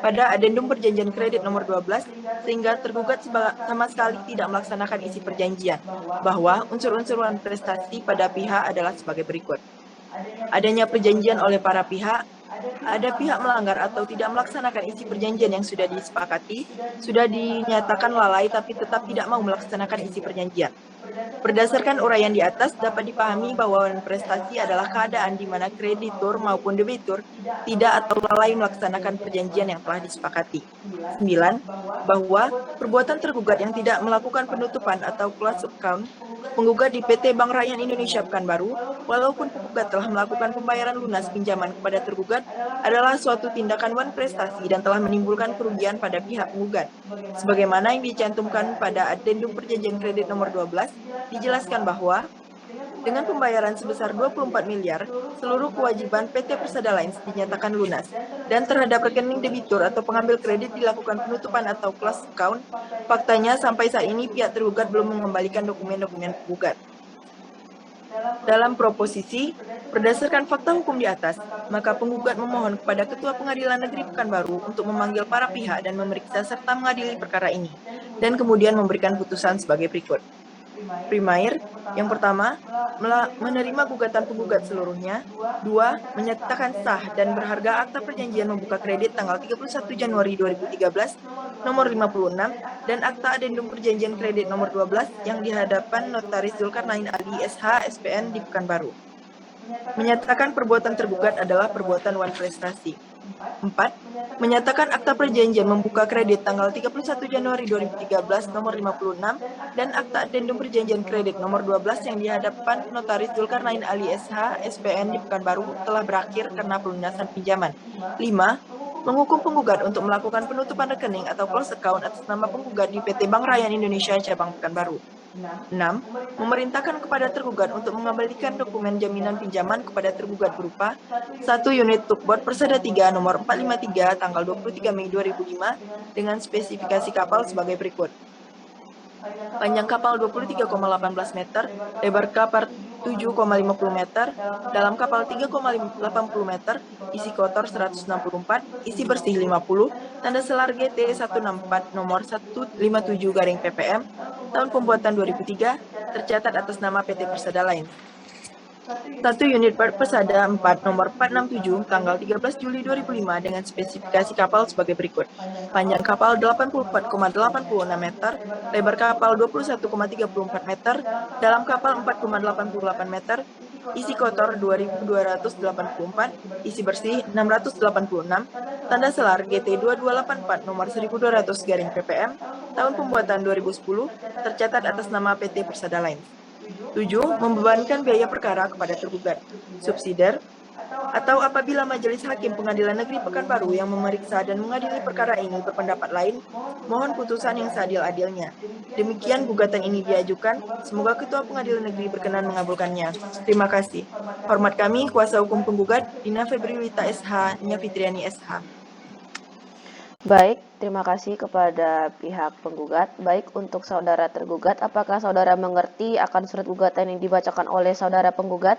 pada Adendum Perjanjian Kredit nomor 12, sehingga tergugat sama sekali tidak melaksanakan isi perjanjian, bahwa unsur-unsur prestasi pada pihak adalah sebagai berikut. Adanya perjanjian oleh para pihak, ada pihak melanggar atau tidak melaksanakan isi perjanjian yang sudah disepakati, sudah dinyatakan lalai tapi tetap tidak mau melaksanakan isi perjanjian. Berdasarkan uraian di atas, dapat dipahami bahwa prestasi adalah keadaan di mana kreditur maupun debitur tidak atau lalai melaksanakan perjanjian yang telah disepakati. 9. Bahwa perbuatan tergugat yang tidak melakukan penutupan atau close account penggugat di PT Bank Rakyat Indonesia Pekanbaru, walaupun penggugat telah melakukan pembayaran lunas pinjaman kepada tergugat, adalah suatu tindakan wan prestasi dan telah menimbulkan kerugian pada pihak penggugat. Sebagaimana yang dicantumkan pada Addendum Perjanjian Kredit nomor 12, dijelaskan bahwa dengan pembayaran sebesar 24 miliar, seluruh kewajiban PT Persada Lines dinyatakan lunas, dan terhadap rekening debitur atau pengambil kredit dilakukan penutupan atau close account. Faktanya, sampai saat ini pihak tergugat belum mengembalikan dokumen-dokumen penggugat. Dalam proposisi, berdasarkan fakta hukum di atas, maka penggugat memohon kepada Ketua Pengadilan Negeri Pekanbaru untuk memanggil para pihak dan memeriksa serta mengadili perkara ini, dan kemudian memberikan putusan sebagai berikut. Primair, yang pertama, menerima gugatan penggugat seluruhnya. 2. Menyatakan sah dan berharga akta perjanjian membuka kredit tanggal 31 Januari 2013, nomor 56, dan akta adendum perjanjian kredit nomor 12 yang di hadapan Notaris Zulkarnain Ali SH SPN di Pekanbaru. Menyatakan perbuatan tergugat adalah perbuatan wan prestasi. 4. Menyatakan akta perjanjian membuka kredit tanggal 31 Januari 2013 nomor 56 dan akta adendum perjanjian kredit nomor 12 yang di hadapan Notaris Zulkarnain Ali SH SPN di Pekanbaru telah berakhir karena pelunasan pinjaman. 5. Menghukum penggugat untuk melakukan penutupan rekening atau close account atas nama penggugat di PT Bank Rakyat Indonesia Cabang Pekanbaru. 6. Memerintahkan kepada tergugat untuk mengembalikan dokumen jaminan pinjaman kepada tergugat berupa 1 unit tugboat Persada 3 nomor 453 tanggal 23 Mei 2005 dengan spesifikasi kapal sebagai berikut. Panjang kapal 23,18 meter, lebar kapal 7,50 meter, dalam kapal 3,80 meter, isi kotor 164, isi bersih 50, tanda selar GT 164 nomor 157 garing ppm, tahun pembuatan 2003, tercatat atas nama PT Persada Lines. 1 unit bar Persada 4 nomor 467 tanggal 13 Juli 2005 dengan spesifikasi kapal sebagai berikut. Panjang kapal 84,86 meter, lebar kapal 21,34 meter, dalam kapal 4,88 meter, isi kotor 2.284, isi bersih 686, tanda selar GT 2284 nomor 1.200 garing ppm, tahun pembuatan 2010, tercatat atas nama PT Persada Lines. 7. Membebankan biaya perkara kepada tergugat. Subsidiar, atau apabila Majelis Hakim Pengadilan Negeri Pekanbaru yang memeriksa dan mengadili perkara ini berpendapat lain, mohon putusan yang seadil-adilnya. Demikian gugatan ini diajukan, semoga Ketua Pengadilan Negeri berkenan mengabulkannya. Terima kasih. Hormat kami, Kuasa Hukum Penggugat, Dina Febriwita SH, Nya Fitriani SH. Baik, terima kasih kepada pihak penggugat. Baik, untuk saudara tergugat, apakah saudara mengerti akan surat gugatan yang dibacakan oleh saudara penggugat?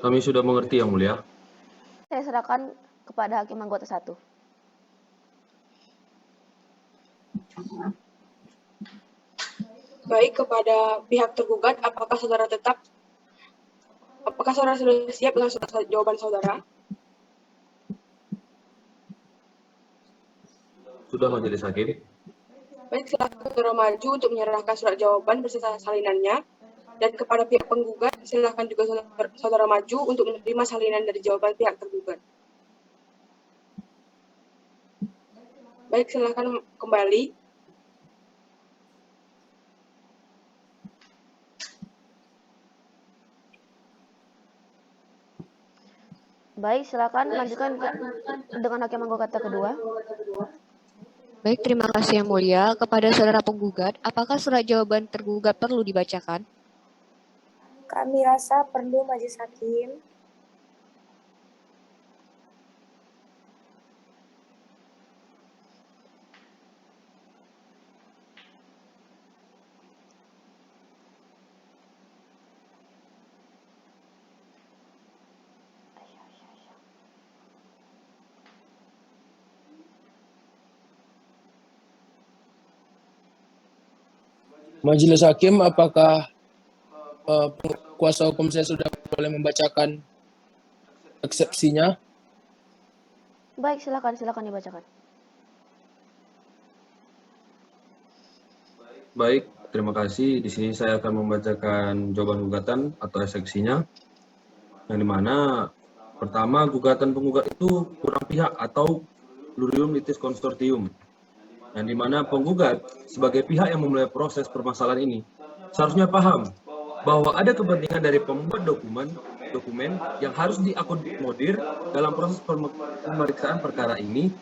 Kami sudah mengerti, Yang Mulia. Saya serahkan kepada Hakim Anggota 1. Baik, kepada pihak tergugat, apakah saudara sudah siap dengan jawaban saudara? Sudah, Majelis Hakim. Baik, silakan saudara maju untuk menyerahkan surat jawaban beserta salinannya. Dan kepada pihak penggugat, silakan juga saudara maju untuk menerima salinan dari jawaban pihak tergugat. Baik, silakan kembali. Baik, silakan lanjutkan dengan Hakim Anggota kedua. Baik, terima kasih Yang Mulia. Kepada saudara penggugat, apakah surat jawaban tergugat perlu dibacakan? Kami rasa perlu, Majelis Hakim. Majelis Hakim, apakah kuasa hukum saya sudah boleh membacakan eksepsinya? Baik, silakan dibacakan. Baik, Terima kasih. Di sini saya akan membacakan jawaban gugatan atau eksepsinya. Yang dimana pertama, gugatan penggugat itu kurang pihak atau plurium litis konsortium. Yang dimana penggugat sebagai pihak yang memulai proses permasalahan ini seharusnya paham bahwa ada kepentingan dari pembuat dokumen yang harus diakomodir dalam proses pemeriksaan perkara ini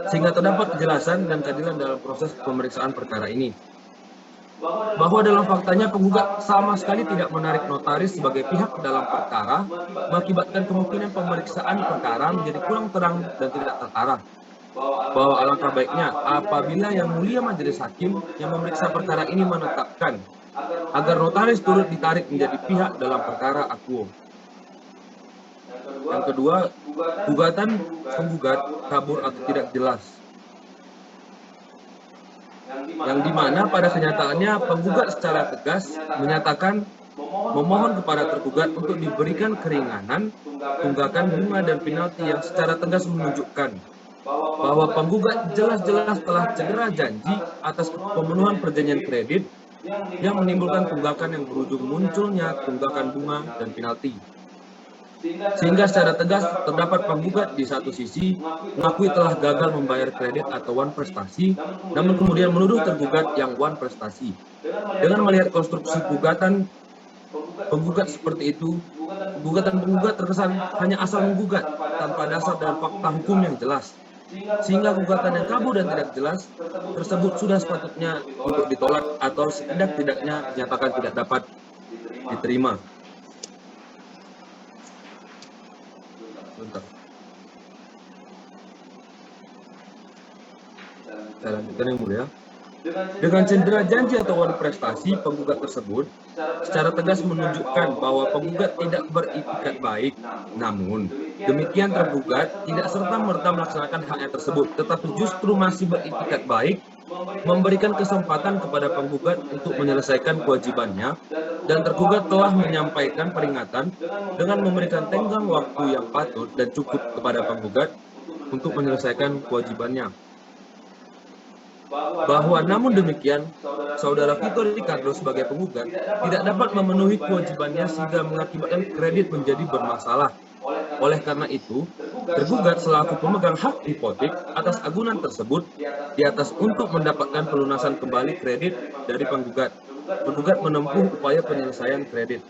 sehingga terdapat kejelasan dan keadilan dalam proses pemeriksaan perkara ini. Bahwa dalam faktanya penggugat sama sekali tidak menarik notaris sebagai pihak dalam perkara, mengakibatkan kemungkinan pemeriksaan perkara menjadi kurang terang dan tidak terarah. Bahwa alangkah baiknya apabila Yang Mulia Majelis Hakim yang memeriksa perkara ini menetapkan agar notaris turut ditarik menjadi pihak dalam perkara akuo. Yang kedua, gugatan penggugat kabur atau tidak jelas. Yang dimana pada kenyataannya penggugat secara tegas menyatakan memohon kepada tergugat untuk diberikan keringanan, tunggakan bunga dan penalti yang secara tegas menunjukkan bahwa penggugat jelas-jelas telah cedera janji atas pemenuhan perjanjian kredit yang menimbulkan tunggakan yang berujung munculnya tunggakan bunga dan penalti. Sehingga secara tegas terdapat penggugat di satu sisi mengakui telah gagal membayar kredit atau wan prestasi, namun kemudian menuduh tergugat yang wan prestasi. Dengan melihat konstruksi gugatan penggugat seperti itu, gugatan penggugat terkesan hanya asal menggugat tanpa dasar dan fakta hukum yang jelas. Sehingga gugatan yang kabur dan tidak jelas tersebut sudah sepatutnya untuk ditolak atau setidak-tidaknya dinyatakan tidak dapat diterima. Saya lanjutkan Yang Mulia. Dengan cedera janji atau wan prestasi penggugat tersebut secara tegas menunjukkan bahwa penggugat tidak beritikat baik. Namun, demikian tergugat tidak serta-merta melaksanakan haknya tersebut, tetapi justru masih beritikat baik, memberikan kesempatan kepada penggugat untuk menyelesaikan kewajibannya, dan tergugat telah menyampaikan peringatan dengan memberikan tenggang waktu yang patut dan cukup kepada penggugat untuk menyelesaikan kewajibannya. Bahwa namun demikian, Saudara Vito Ricardo sebagai penggugat tidak dapat memenuhi kewajibannya sehingga mengakibatkan kredit menjadi bermasalah. Oleh karena itu, tergugat selaku pemegang hak hipotek atas agunan tersebut di atas untuk mendapatkan pelunasan kembali kredit dari penggugat. Penggugat menempuh upaya penyelesaian kredit.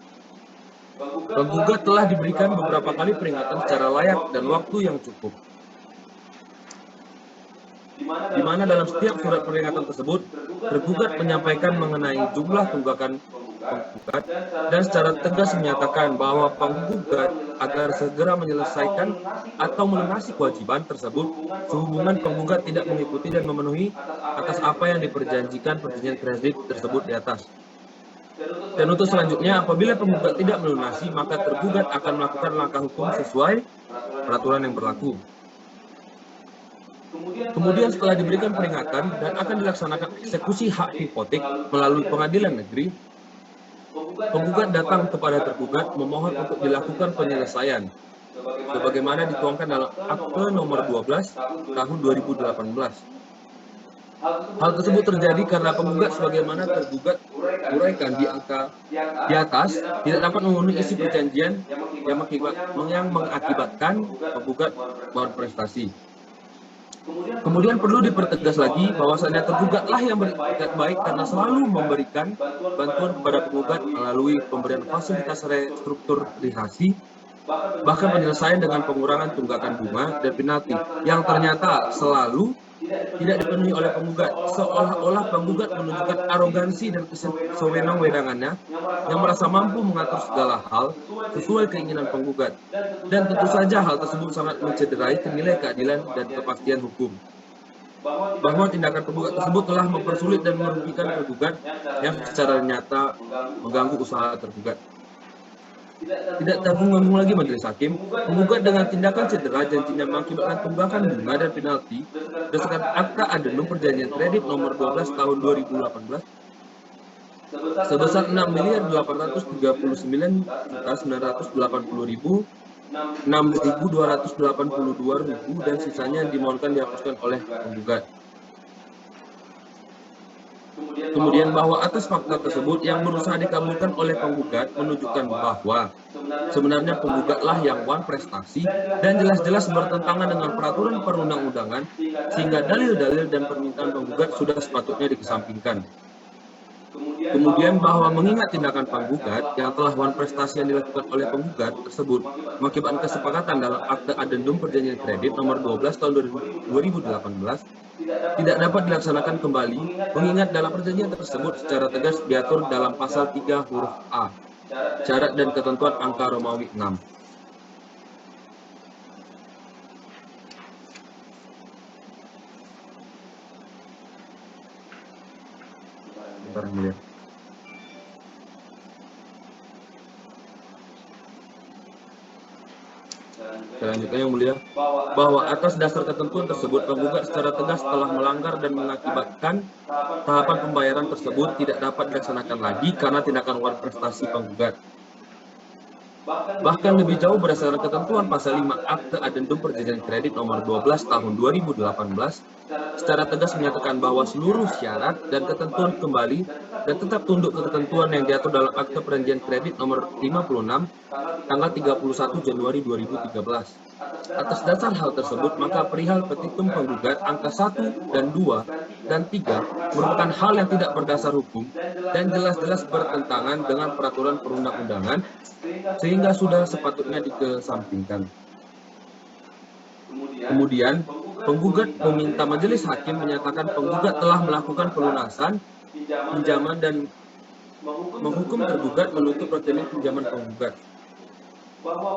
Penggugat telah diberikan beberapa kali peringatan secara layak dan waktu yang cukup. Di mana dalam setiap surat peringatan tersebut, tergugat menyampaikan mengenai jumlah tunggakan penggugat dan secara tegas menyatakan bahwa penggugat agar segera menyelesaikan atau melunasi kewajiban tersebut sehubungan penggugat tidak mengikuti dan memenuhi atas apa yang diperjanjikan perjanjian kredit tersebut di atas. Dan untuk selanjutnya, apabila penggugat tidak melunasi, maka tergugat akan melakukan langkah hukum sesuai peraturan yang berlaku. Kemudian setelah diberikan peringatan dan akan dilaksanakan eksekusi hak hipotek melalui pengadilan negeri, penggugat datang kepada tergugat memohon untuk dilakukan penyelesaian sebagaimana dituangkan dalam Akte nomor 12 tahun 2018. Hal tersebut terjadi karena penggugat sebagaimana tergugat uraikan di atas tidak dapat memenuhi isi perjanjian yang mengakibatkan penggugat berprestasi. Kemudian perlu dipertegas lagi bahwasannya tergugatlah yang beritikat baik karena selalu memberikan bantuan kepada penggugat melalui pemberian fasilitas restrukturisasi, bahkan penyelesaian dengan pengurangan tunggakan bunga dan penalti yang ternyata selalu tidak dipenuhi oleh penggugat, seolah-olah penggugat menunjukkan arogansi dan kesewenang-wenangannya yang merasa mampu mengatur segala hal sesuai keinginan penggugat. Dan tentu saja hal tersebut sangat mencederai nilai keadilan dan kepastian hukum. Bahwa tindakan penggugat tersebut telah mempersulit dan merugikan tergugat yang secara nyata mengganggu usaha tergugat. Tidak tanggung-tanggung lagi Majelis Hakim, penggugat dengan tindakan cedera janjinya mengakibatkan tunggakan bunga dan penalti berdasarkan Akta Adenum Perjanjian Kredit nomor 12 tahun 2018 sebesar 6.839.980.000, 6.282.000 dan sisanya dimohonkan dihapuskan oleh penggugat. Kemudian bahwa atas fakta tersebut yang berusaha dikabulkan oleh penggugat menunjukkan bahwa sebenarnya penggugatlah yang wan prestasi dan jelas-jelas bertentangan dengan peraturan perundang-undangan sehingga dalil-dalil dan permintaan penggugat sudah sepatutnya dikesampingkan. Kemudian bahwa mengingat tindakan penggugat yang telah wan prestasi yang dilakukan oleh penggugat tersebut mengakibatkan kesepakatan dalam akte adendum perjanjian kredit nomor 12 tahun 2018 tidak dapat dilaksanakan kembali, mengingat dalam perjanjian tersebut secara tegas diatur dalam pasal 3 huruf A, syarat dan ketentuan angka Romawi 6. Bentar, Yang Mulia. Selanjutnya Yang Mulia, bahwa atas dasar ketentuan tersebut penggugat secara tegas telah melanggar dan mengakibatkan tahapan pembayaran tersebut tidak dapat dilaksanakan lagi karena tindakan wan prestasi penggugat. Bahkan lebih jauh berdasarkan ketentuan pasal 5 Akte Adendum Perjanjian Kredit nomor 12 tahun 2018 secara tegas menyatakan bahwa seluruh syarat dan ketentuan kembali dan tetap tunduk ke ketentuan yang diatur dalam Akte Perjanjian Kredit nomor 56 tanggal 31 Januari 2013. Atas dasar hal tersebut, maka perihal petitum penggugat angka 1 dan 2 dan 3 merupakan hal yang tidak berdasar hukum dan jelas-jelas bertentangan dengan peraturan perundang-undangan sehingga sudah sepatutnya dikesampingkan. Kemudian, penggugat meminta majelis hakim menyatakan penggugat telah melakukan pelunasan pinjaman dan menghukum tergugat menutup rekening pinjaman penggugat.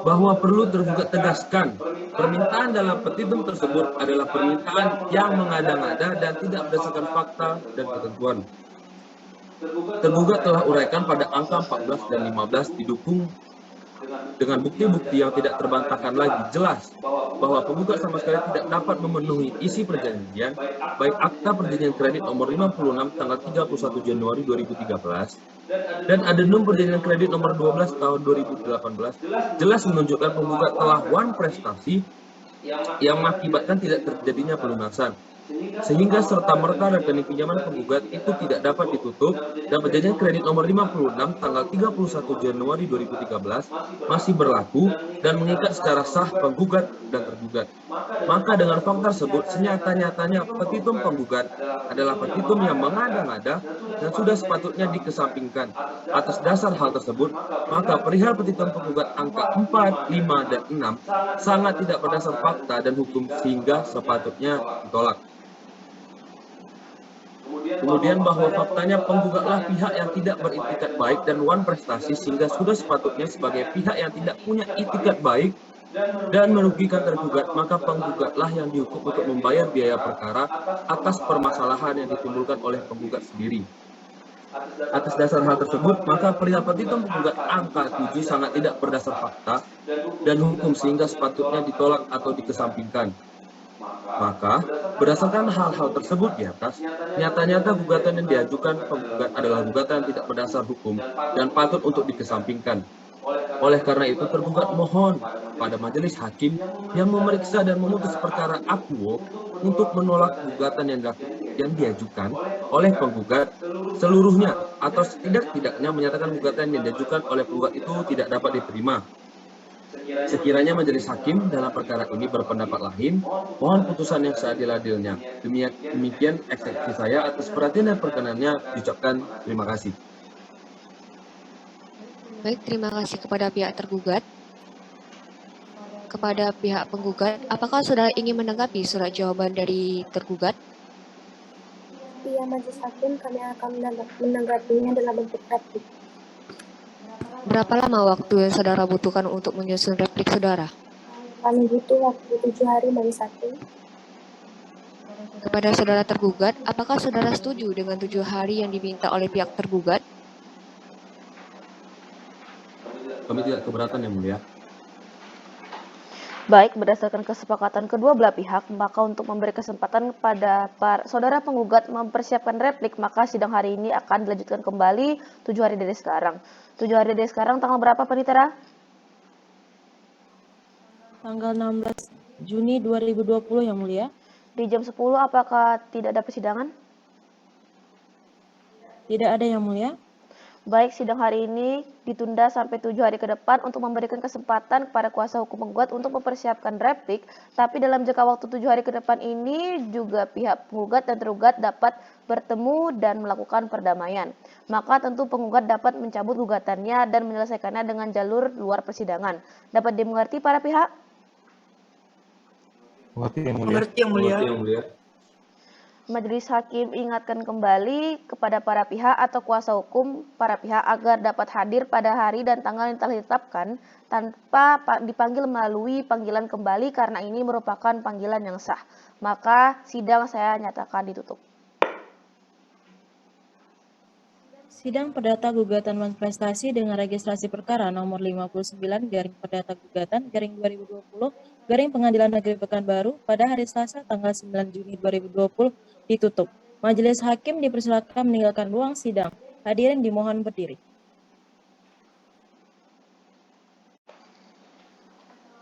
Bahwa perlu tergugat tegaskan, permintaan dalam petitum tersebut adalah permintaan yang mengada-ngada dan tidak berdasarkan fakta dan ketentuan. Tergugat telah uraikan pada angka 14 dan 15 didukung dengan bukti-bukti yang tidak terbantahkan lagi jelas bahwa penggugat sama sekali tidak dapat memenuhi isi perjanjian baik Akta Perjanjian Kredit nomor 56 tanggal 31 Januari 2013 dan Adendum Perjanjian Kredit nomor 12 tahun 2018 jelas menunjukkan penggugat telah wan prestasi yang mengakibatkan tidak terjadinya pelunasan. Sehingga serta-merta rekening pinjaman penggugat itu tidak dapat ditutup dan perjanjian kredit nomor 56 tanggal 31 Januari 2013 masih berlaku dan mengikat secara sah penggugat dan tergugat. Maka dengan fakta tersebut senyata-nyatanya petitum penggugat adalah petitum yang mengada-ngada dan sudah sepatutnya dikesampingkan. Atas dasar hal tersebut, maka perihal petitum penggugat angka 4, 5, dan 6 sangat tidak berdasar fakta dan hukum sehingga sepatutnya ditolak. Kemudian bahwa faktanya penggugatlah pihak yang tidak beritikat baik dan wan prestasi sehingga sudah sepatutnya sebagai pihak yang tidak punya itikat baik dan merugikan tergugat, maka penggugatlah yang dihukum untuk membayar biaya perkara atas permasalahan yang ditimbulkan oleh penggugat sendiri. Atas dasar hal tersebut, maka perihal petitum penggugat angka 7 sangat tidak berdasar fakta dan hukum sehingga sepatutnya ditolak atau dikesampingkan. Maka, berdasarkan hal-hal tersebut di atas, nyata-nyata gugatan yang diajukan penggugat adalah gugatan yang tidak berdasar hukum dan patut untuk dikesampingkan. Oleh karena itu, tergugat mohon pada majelis hakim yang memeriksa dan memutus perkara akuo untuk menolak gugatan yang diajukan oleh penggugat seluruhnya atau setidak-tidaknya menyatakan gugatan yang diajukan oleh penggugat itu tidak dapat diterima. Sekiranya majelis hakim dalam perkara ini berpendapat lain, mohon putusan yang seadil-adilnya. Demikian eksepsi saya atas perhatian dan perkenannya diucapkan terima kasih. Baik, terima kasih kepada pihak tergugat. Kepada pihak penggugat, apakah saudara ingin menanggapi surat jawaban dari tergugat? Iya, Majelis Hakim, kami akan menanggapinya dalam bentuk replik. Berapa lama waktu yang saudara butuhkan untuk menyusun replik saudara? Kami butuh waktu 7 hari, Majelis Hakim. Kepada saudara tergugat, apakah saudara setuju dengan 7 hari yang diminta oleh pihak tergugat? Kami tidak keberatan, Yang Mulia. Baik, berdasarkan kesepakatan kedua belah pihak, maka untuk memberi kesempatan kepada saudara penggugat mempersiapkan replik, maka sidang hari ini akan dilanjutkan kembali 7 hari dari sekarang. 7 hari dari sekarang, tanggal berapa, Penitera? Tanggal 16 Juni 2020, Yang Mulia. Di jam 10, apakah tidak ada persidangan? Tidak ada yang mulia. Baik, sidang hari ini ditunda sampai 7 hari ke depan untuk memberikan kesempatan kepada kuasa hukum penggugat untuk mempersiapkan replik, tapi dalam jangka waktu 7 hari ke depan ini juga pihak penggugat dan tergugat dapat bertemu dan melakukan perdamaian. Maka tentu penggugat dapat mencabut gugatannya dan menyelesaikannya dengan jalur luar persidangan. Dapat dimengerti para pihak? Mengerti yang mulia. Mengerti yang mulia. Mengerti yang mulia. Majelis Hakim ingatkan kembali kepada para pihak atau kuasa hukum para pihak agar dapat hadir pada hari dan tanggal yang telah ditetapkan tanpa dipanggil melalui panggilan kembali karena ini merupakan panggilan yang sah. Maka sidang saya nyatakan ditutup. Sidang perdata gugatan manifestasi dengan registrasi perkara nomor 59 garing perdata gugatan garing 2020 garing Pengadilan Negeri Pekanbaru pada hari Selasa tanggal 9 Juni 2020 ditutup. Majelis Hakim dipersilakan meninggalkan ruang sidang. Hadirin dimohon berdiri.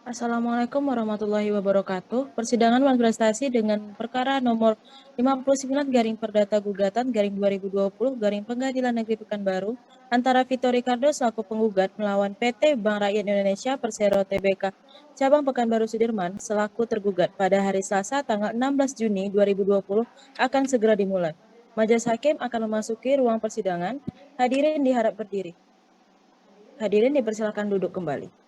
Assalamualaikum warahmatullahi wabarakatuh. Persidangan manifestasi dengan perkara nomor 59 garing perdata gugatan garing 2020 garing Pengadilan Negeri Pekanbaru antara Vito Ricardo selaku penggugat melawan PT Bank Rakyat Indonesia Persero Tbk Cabang Pekanbaru Sudirman selaku tergugat pada hari Selasa tanggal 16 Juni 2020 akan segera dimulai. Majelis Hakim akan memasuki ruang persidangan. Hadirin diharap berdiri. Hadirin dipersilakan duduk kembali.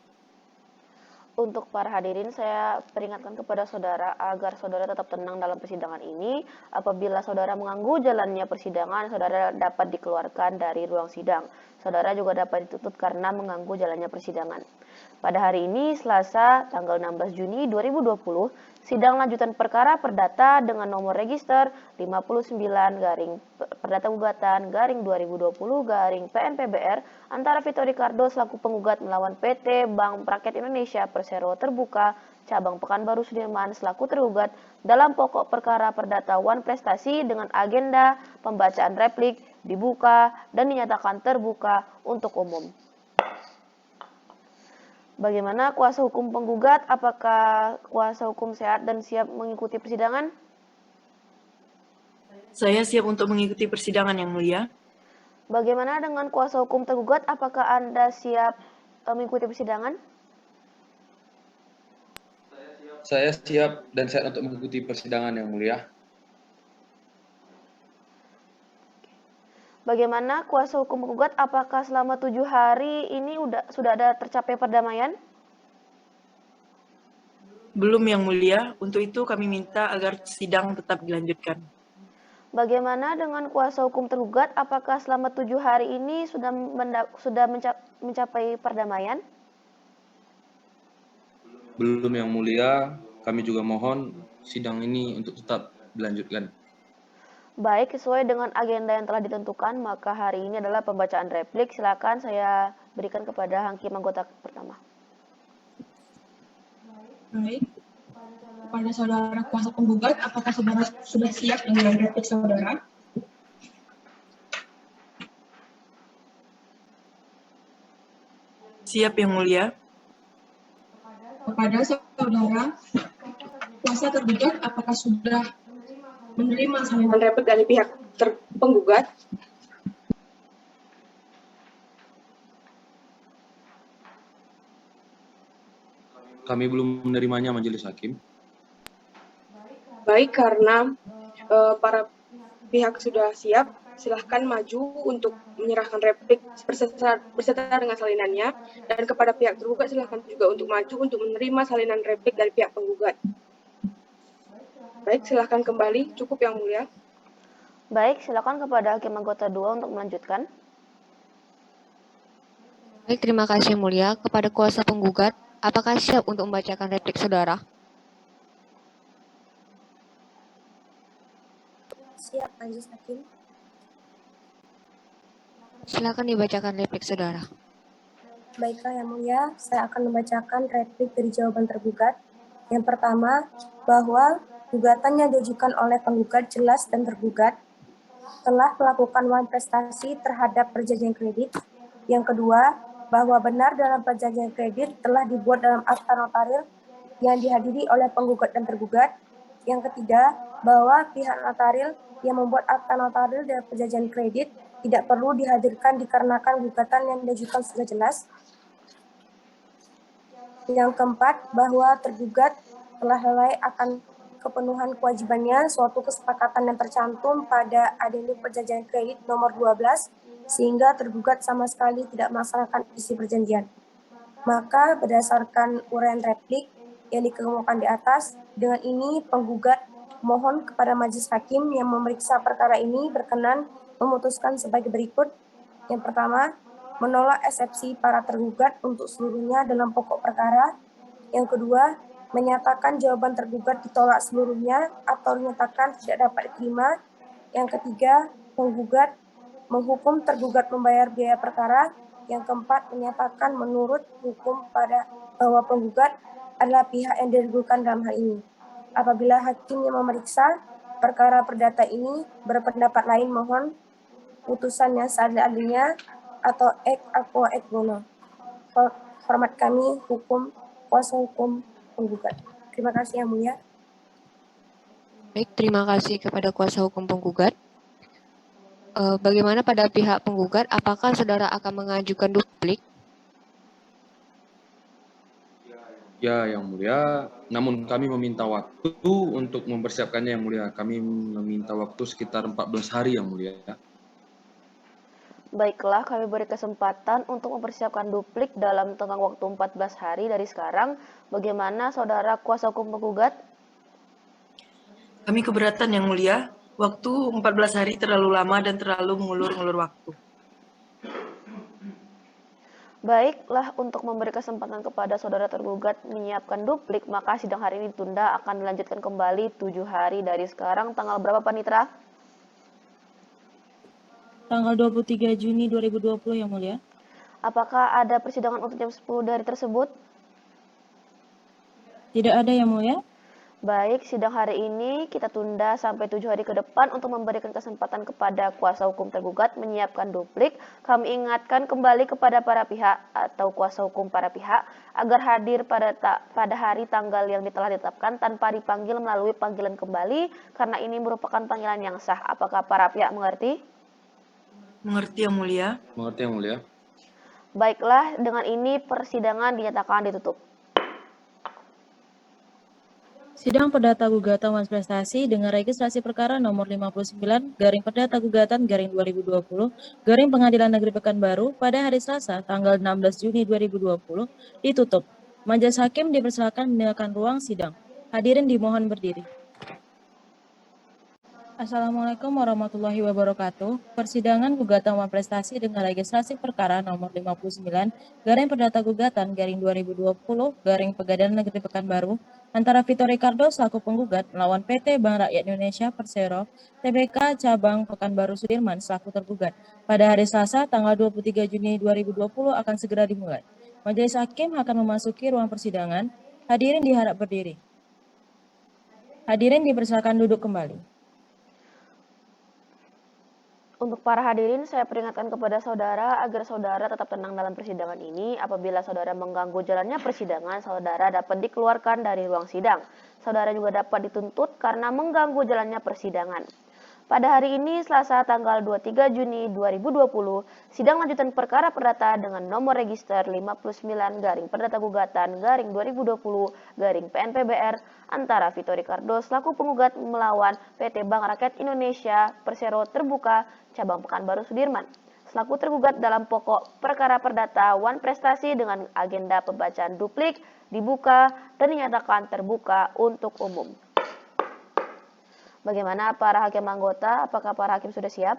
Untuk para hadirin, saya peringatkan kepada saudara agar saudara tetap tenang dalam persidangan ini. Apabila saudara mengganggu jalannya persidangan, saudara dapat dikeluarkan dari ruang sidang. Saudara juga dapat ditutup karena mengganggu jalannya persidangan. Pada hari ini, Selasa, tanggal 16 Juni 2020, sidang lanjutan perkara perdata dengan nomor register 59 garing perdata gugatan garing 2020 garing PNPBR antara Vito Ricardo selaku penggugat melawan PT Bank Rakyat Indonesia Persero Terbuka Cabang Pekanbaru Sudirman selaku tergugat dalam pokok perkara perdata Wan Prestasi dengan agenda pembacaan replik dibuka dan dinyatakan terbuka untuk umum. Bagaimana kuasa hukum penggugat? Apakah kuasa hukum sehat dan siap mengikuti persidangan? Saya siap untuk mengikuti persidangan yang mulia. Bagaimana dengan kuasa hukum tergugat? Apakah Anda siap mengikuti persidangan? Saya siap dan sehat untuk mengikuti persidangan yang mulia. Bagaimana kuasa hukum penggugat? Apakah selama 7 hari ini sudah ada tercapai perdamaian? Belum yang mulia, untuk itu kami minta agar sidang tetap dilanjutkan. Bagaimana dengan kuasa hukum tergugat? Apakah selama 7 hari ini sudah mencapai perdamaian? Belum yang mulia, kami juga mohon sidang ini untuk tetap dilanjutkan. Baik, sesuai dengan agenda yang telah ditentukan, maka hari ini adalah pembacaan replik. Silakan saya berikan kepada hakim anggota pertama. Baik. Kepada saudara kuasa penggugat, apakah saudara sudah siap dengan replik saudara? Siap yang mulia. Kepada saudara kuasa tergugat, apakah sudah menerima salinan replik dari pihak penggugat? Kami belum menerimanya, Majelis Hakim. Baik, karena para pihak sudah siap, silahkan maju untuk menyerahkan replik berserta dengan salinannya, dan kepada pihak tergugat silahkan juga untuk maju untuk menerima salinan replik dari pihak penggugat. Baik, silahkan kembali. Cukup yang mulia. Baik, silakan kepada hakim anggota 2 untuk melanjutkan. Baik, terima kasih yang mulia. Kepada kuasa penggugat, apakah siap untuk membacakan replik saudara? Siap, Majelis Hakim. Silakan dibacakan replik saudara. Baiklah yang mulia, saya akan membacakan replik dari jawaban tergugat. Yang pertama, bahwa gugatan yang diajukan oleh penggugat jelas dan tergugat telah melakukan wan prestasi terhadap perjanjian kredit. Yang kedua, bahwa benar dalam perjanjian kredit telah dibuat dalam akta notaris yang dihadiri oleh penggugat dan tergugat. Yang ketiga, bahwa pihak notaris yang membuat akta notaris dalam perjanjian kredit tidak perlu dihadirkan dikarenakan gugatan yang diajukan sudah jelas. Yang keempat, bahwa tergugat telah lalai akan kepenuhan kewajibannya suatu kesepakatan yang tercantum pada Adendum Perjanjian Kredit nomor 12 sehingga tergugat sama sekali tidak melaksanakan isi perjanjian. Maka berdasarkan uraian replik yang dikemukakan di atas, dengan ini penggugat mohon kepada majelis hakim yang memeriksa perkara ini berkenan memutuskan sebagai berikut. Yang pertama, menolak eksepsi para tergugat untuk seluruhnya dalam pokok perkara. Yang kedua, menyatakan jawaban tergugat ditolak seluruhnya atau dinyatakan tidak dapat diterima. Yang ketiga, penggugat menghukum tergugat membayar biaya perkara. Yang keempat, menyatakan menurut hukum pada bahwa penggugat adalah pihak yang dirugikan dalam hal ini. Apabila hakim yang memeriksa perkara perdata ini berpendapat lain, mohon putusan yang seadil-adilnya atau ex aequo ex bono. Hormat kami, kuasa hukum penggugat. Terima kasih Yang Mulia. Baik, terima kasih kepada kuasa hukum penggugat. Bagaimana pada pihak penggugat, apakah saudara akan mengajukan duplik? Ya, Yang Mulia, namun kami meminta waktu untuk mempersiapkannya, Yang Mulia. Kami meminta waktu sekitar 14 hari, Yang Mulia. Baiklah, kami beri kesempatan untuk mempersiapkan duplik dalam tenggang waktu 14 hari dari sekarang. Bagaimana saudara kuasa hukum penggugat? Kami keberatan, Yang Mulia. Waktu 14 hari terlalu lama dan terlalu mengulur-ngulur waktu. Baiklah, untuk memberi kesempatan kepada saudara tergugat menyiapkan duplik, maka sidang hari ini ditunda akan dilanjutkan kembali 7 hari dari sekarang. Tanggal berapa, Panitra? Tanggal 23 Juni 2020, Yang Mulia. Apakah ada persidangan untuk jam 10 dari tersebut? Tidak ada, Yang Mulia. Baik, sidang hari ini kita tunda sampai 7 hari ke depan untuk memberikan kesempatan kepada kuasa hukum tergugat menyiapkan duplik. Kami ingatkan kembali kepada para pihak atau kuasa hukum para pihak agar hadir pada hari tanggal yang telah ditetapkan tanpa dipanggil melalui panggilan kembali karena ini merupakan panggilan yang sah. Apakah para pihak mengerti? Mengerti, Yang Mulia. Mengerti, Yang Mulia. Baiklah, dengan ini persidangan dinyatakan ditutup. Sidang Perdata Gugatan Wan Prestasi dengan registrasi perkara nomor 59 garing Perdata Gugatan garing 2020 garing Pengadilan Negeri Pekanbaru pada hari Selasa tanggal 16 Juni 2020 ditutup. Majelis hakim dipersilakan meninggalkan ruang sidang. Hadirin dimohon berdiri. Assalamualaikum warahmatullahi wabarakatuh. Persidangan gugatan Wan Prestasi dengan registrasi perkara nomor 59 garing Perdata Gugatan garing 2020 garing Pengadilan Negeri Pekanbaru antara Vito Ricardo selaku penggugat melawan PT Bank Rakyat Indonesia Persero Tbk Cabang Pekanbaru Sudirman selaku tergugat pada hari Selasa tanggal 23 Juni 2020 akan segera dimulai. Majelis hakim akan memasuki ruang persidangan. Hadirin diharap berdiri. Hadirin dipersilakan duduk kembali. Untuk para hadirin, saya peringatkan kepada saudara agar saudara tetap tenang dalam persidangan ini. Apabila saudara mengganggu jalannya persidangan, saudara dapat dikeluarkan dari ruang sidang. Saudara juga dapat dituntut karena mengganggu jalannya persidangan. Pada hari ini, Selasa tanggal 23 Juni 2020, sidang lanjutan perkara perdata dengan nomor register 59 garing perdata gugatan garing 2020 garing PNPBR antara Vito Ricardo selaku penggugat melawan PT Bank Rakyat Indonesia Persero Terbuka Cabang Pekanbaru Sudirman selaku tergugat dalam pokok perkara perdata Wan Prestasi dengan agenda pembacaan duplik dibuka dan dinyatakan terbuka untuk umum. Bagaimana para hakim anggota? Apakah para hakim sudah siap?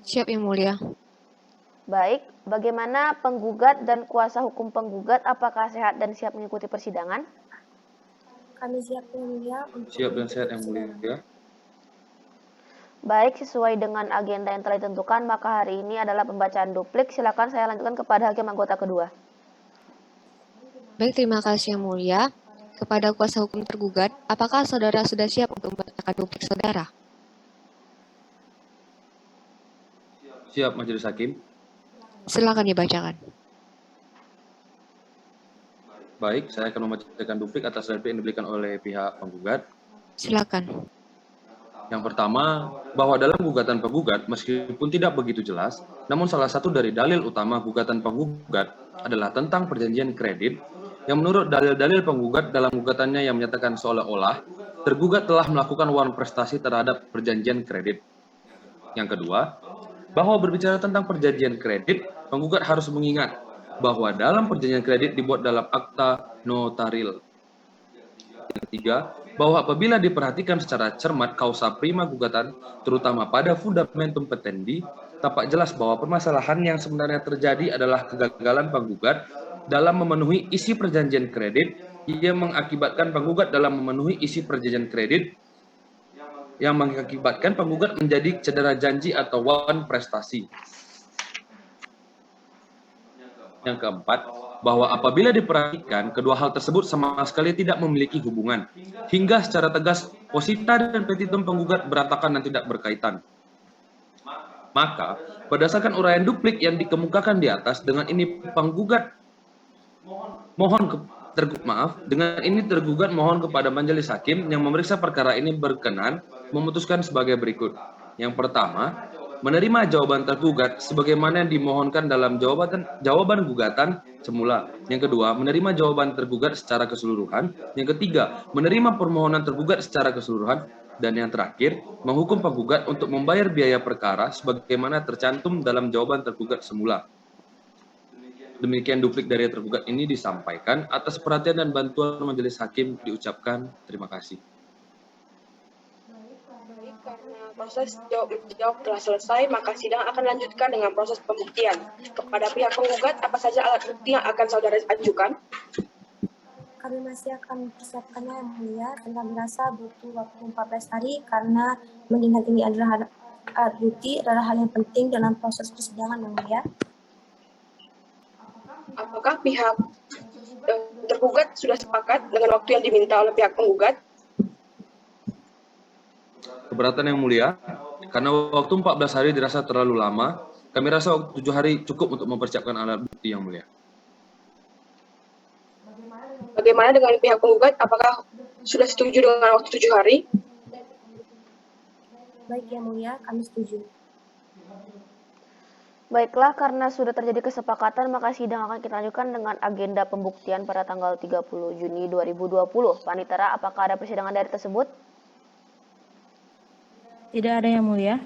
Siap, Yang Mulia. Baik, bagaimana penggugat dan kuasa hukum penggugat? Apakah sehat dan siap mengikuti persidangan? Kami siap Yang Mulia. Siap dan sehat, Yang Mulia. Baik, sesuai dengan agenda yang telah ditentukan, maka hari ini adalah pembacaan duplik. Silakan saya lanjutkan kepada hakim anggota kedua. Baik, terima kasih Yang Mulia. Kepada kuasa hukum tergugat, apakah saudara sudah siap untuk membacakan duplik saudara? Siap, Majelis Hakim. Silakan dibacakan. Baik, saya akan membacakan duplik atas replik yang diberikan oleh pihak penggugat. Silakan. Yang pertama, bahwa dalam gugatan penggugat, meskipun tidak begitu jelas, namun salah satu dari dalil utama gugatan penggugat adalah tentang perjanjian kredit, yang menurut dalil-dalil penggugat dalam gugatannya yang menyatakan seolah-olah tergugat telah melakukan wan prestasi terhadap perjanjian kredit. Yang kedua, bahwa berbicara tentang perjanjian kredit, penggugat harus mengingat bahwa dalam perjanjian kredit dibuat dalam akta notaril. Yang ketiga, bahwa apabila diperhatikan secara cermat kausa prima gugatan, terutama pada fundamentum petendi, tampak jelas bahwa permasalahan yang sebenarnya terjadi adalah kegagalan penggugat dalam memenuhi isi perjanjian kredit yang mengakibatkan penggugat menjadi cedera janji atau wan prestasi. Yang keempat, bahwa apabila diperhatikan, kedua hal tersebut sama sekali tidak memiliki hubungan, hingga secara tegas posita dan petitum penggugat berantakan dan tidak berkaitan. Maka, berdasarkan uraian duplik yang dikemukakan di atas, dengan ini penggugat tergugat mohon kepada majelis hakim yang memeriksa perkara ini berkenan memutuskan sebagai berikut. Yang pertama, menerima jawaban tergugat sebagaimana yang dimohonkan dalam jawaban gugatan semula. Yang kedua, menerima jawaban tergugat secara keseluruhan. Yang ketiga, menerima permohonan tergugat secara keseluruhan. Dan yang terakhir, menghukum penggugat untuk membayar biaya perkara sebagaimana tercantum dalam jawaban tergugat semula. Demikian duplik dari tergugat ini disampaikan. Atas perhatian dan bantuan majelis hakim diucapkan terima kasih. Baik, karena proses jawab telah selesai, maka sidang akan lanjutkan dengan proses pembuktian. Kepada pihak penggugat, apa saja alat bukti yang akan saudara ajukan? Kami masih akan mempersiapkannya yang mulia dan kami rasa butuh waktu 14 hari karena mengingat ini adalah alat bukti adalah hal yang penting dalam proses persidangan yang mulia. Apakah pihak tergugat sudah sepakat dengan waktu yang diminta oleh pihak penggugat? Keberatan yang mulia, karena waktu 14 hari dirasa terlalu lama, kami rasa waktu 7 hari cukup untuk mempersiapkan alat bukti yang mulia. Bagaimana dengan pihak penggugat? Apakah sudah setuju dengan waktu 7 hari? Baik yang mulia, kami setuju. Baiklah, karena sudah terjadi kesepakatan, maka sidang akan kita lanjutkan dengan agenda pembuktian pada tanggal 30 Juni 2020. Panitera, apakah ada persidangan dari tersebut? Tidak ada yang mulia.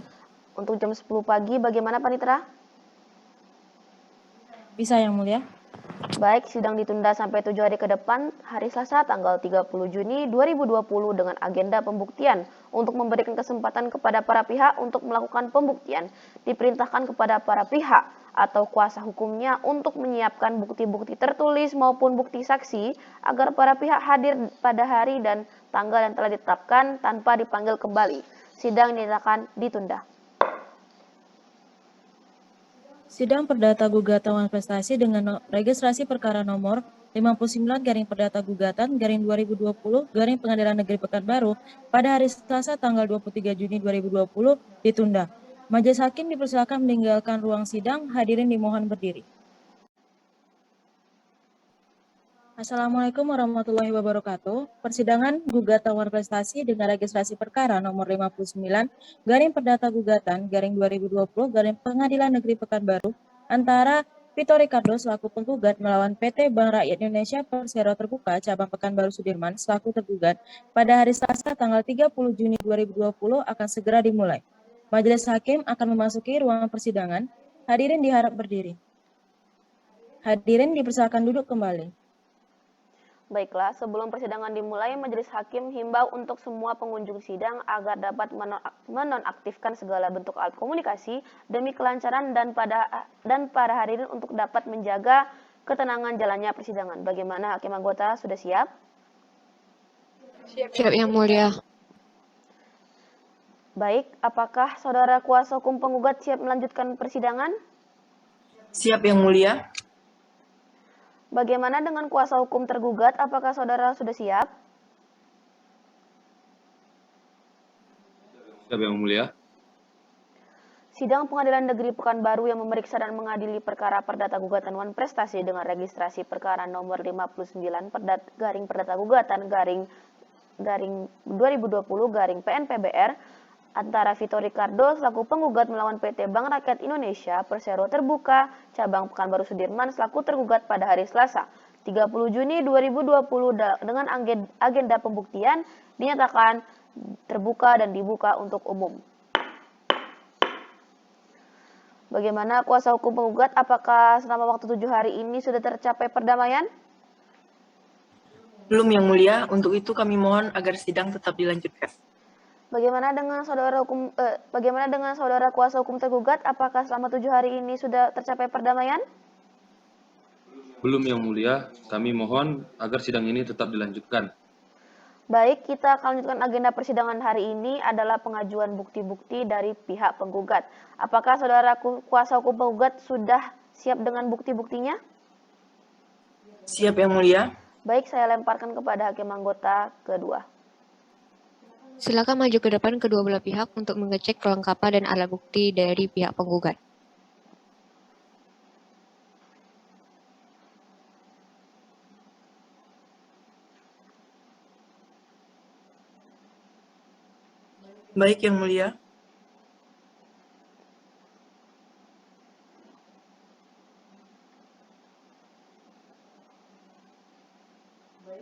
Untuk jam 10 pagi, bagaimana Panitera? Bisa yang mulia. Baik, sidang ditunda sampai 7 hari ke depan, hari Selasa tanggal 30 Juni 2020 dengan agenda pembuktian. Untuk memberikan kesempatan kepada para pihak untuk melakukan pembuktian, diperintahkan kepada para pihak atau kuasa hukumnya untuk menyiapkan bukti-bukti tertulis maupun bukti saksi agar para pihak hadir pada hari dan tanggal yang telah ditetapkan tanpa dipanggil kembali. Sidang dinyatakan ditunda. Sidang perdata gugatan wan prestasi dengan registrasi perkara nomor 59-perdata-gugatan-2020 Pengadilan Negeri Pekanbaru pada hari Selasa tanggal 23 Juni 2020 ditunda. Majelis hakim dipersilakan meninggalkan ruang sidang. Hadirin dimohon berdiri. Assalamualaikum warahmatullahi wabarakatuh. Persidangan gugatan wan prestasi dengan registrasi perkara nomor 59-perdata-gugatan-2020 Pengadilan Negeri Pekanbaru antara Vito Ricardo selaku penggugat melawan PT Bank Rakyat Indonesia Persero Terbuka Cabang Pekanbaru Sudirman selaku tergugat pada hari Selasa tanggal 30 Juni 2020 akan segera dimulai. Majelis hakim akan memasuki ruangan persidangan. Hadirin diharap berdiri. Hadirin dipersilakan duduk kembali. Baiklah, sebelum persidangan dimulai, majelis hakim himbau untuk semua pengunjung sidang agar dapat menonaktifkan segala bentuk alat komunikasi demi kelancaran dan para hadirin untuk dapat menjaga ketenangan jalannya persidangan. Bagaimana hakim anggota, sudah siap? Siap yang mulia. Baik, apakah saudara kuasa hukum penggugat siap melanjutkan persidangan? Siap yang mulia. Bagaimana dengan kuasa hukum tergugat? Apakah saudara sudah siap? Siap yang mulia. Sidang Pengadilan Negeri Pekanbaru yang memeriksa dan mengadili perkara perdata gugatan Wan Prestasi dengan registrasi perkara nomor 59 perdata gugatan garing 2020 garing PNPBR antara Vito Ricardo selaku penggugat melawan PT Bank Rakyat Indonesia Persero Terbuka Cabang Pekanbaru Sudirman selaku tergugat pada hari Selasa 30 Juni 2020 dengan agenda pembuktian dinyatakan terbuka dan dibuka untuk umum. Bagaimana kuasa hukum penggugat? Apakah selama waktu 7 hari ini sudah tercapai perdamaian? Belum Yang Mulia, untuk itu kami mohon agar sidang tetap dilanjutkan. Bagaimana dengan saudara kuasa hukum tergugat? Apakah selama 7 hari ini sudah tercapai perdamaian? Belum Yang Mulia, kami mohon agar sidang ini tetap dilanjutkan. Baik, kita akan lanjutkan agenda persidangan hari ini adalah pengajuan bukti-bukti dari pihak penggugat. Apakah saudara kuasa hukum penggugat sudah siap dengan bukti-buktinya? Siap Yang Mulia. Baik, saya lemparkan kepada hakim anggota kedua. Silakan maju ke depan kedua belah pihak untuk mengecek kelengkapan dan alat bukti dari pihak penggugat. Baik Yang Mulia.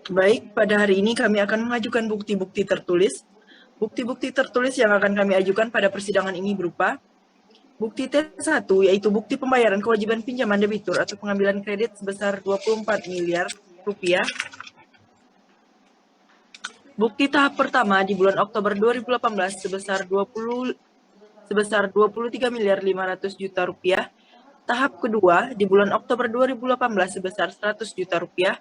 Baik, pada hari ini kami akan mengajukan bukti-bukti tertulis. Bukti-bukti tertulis yang akan kami ajukan pada persidangan ini berupa bukti T1, yaitu bukti pembayaran kewajiban pinjaman debitur atau pengambilan kredit sebesar 24 miliar rupiah. Bukti tahap pertama di bulan Oktober 2018 sebesar 23 miliar 500 juta rupiah. Tahap kedua di bulan Oktober 2018 sebesar 100 juta rupiah.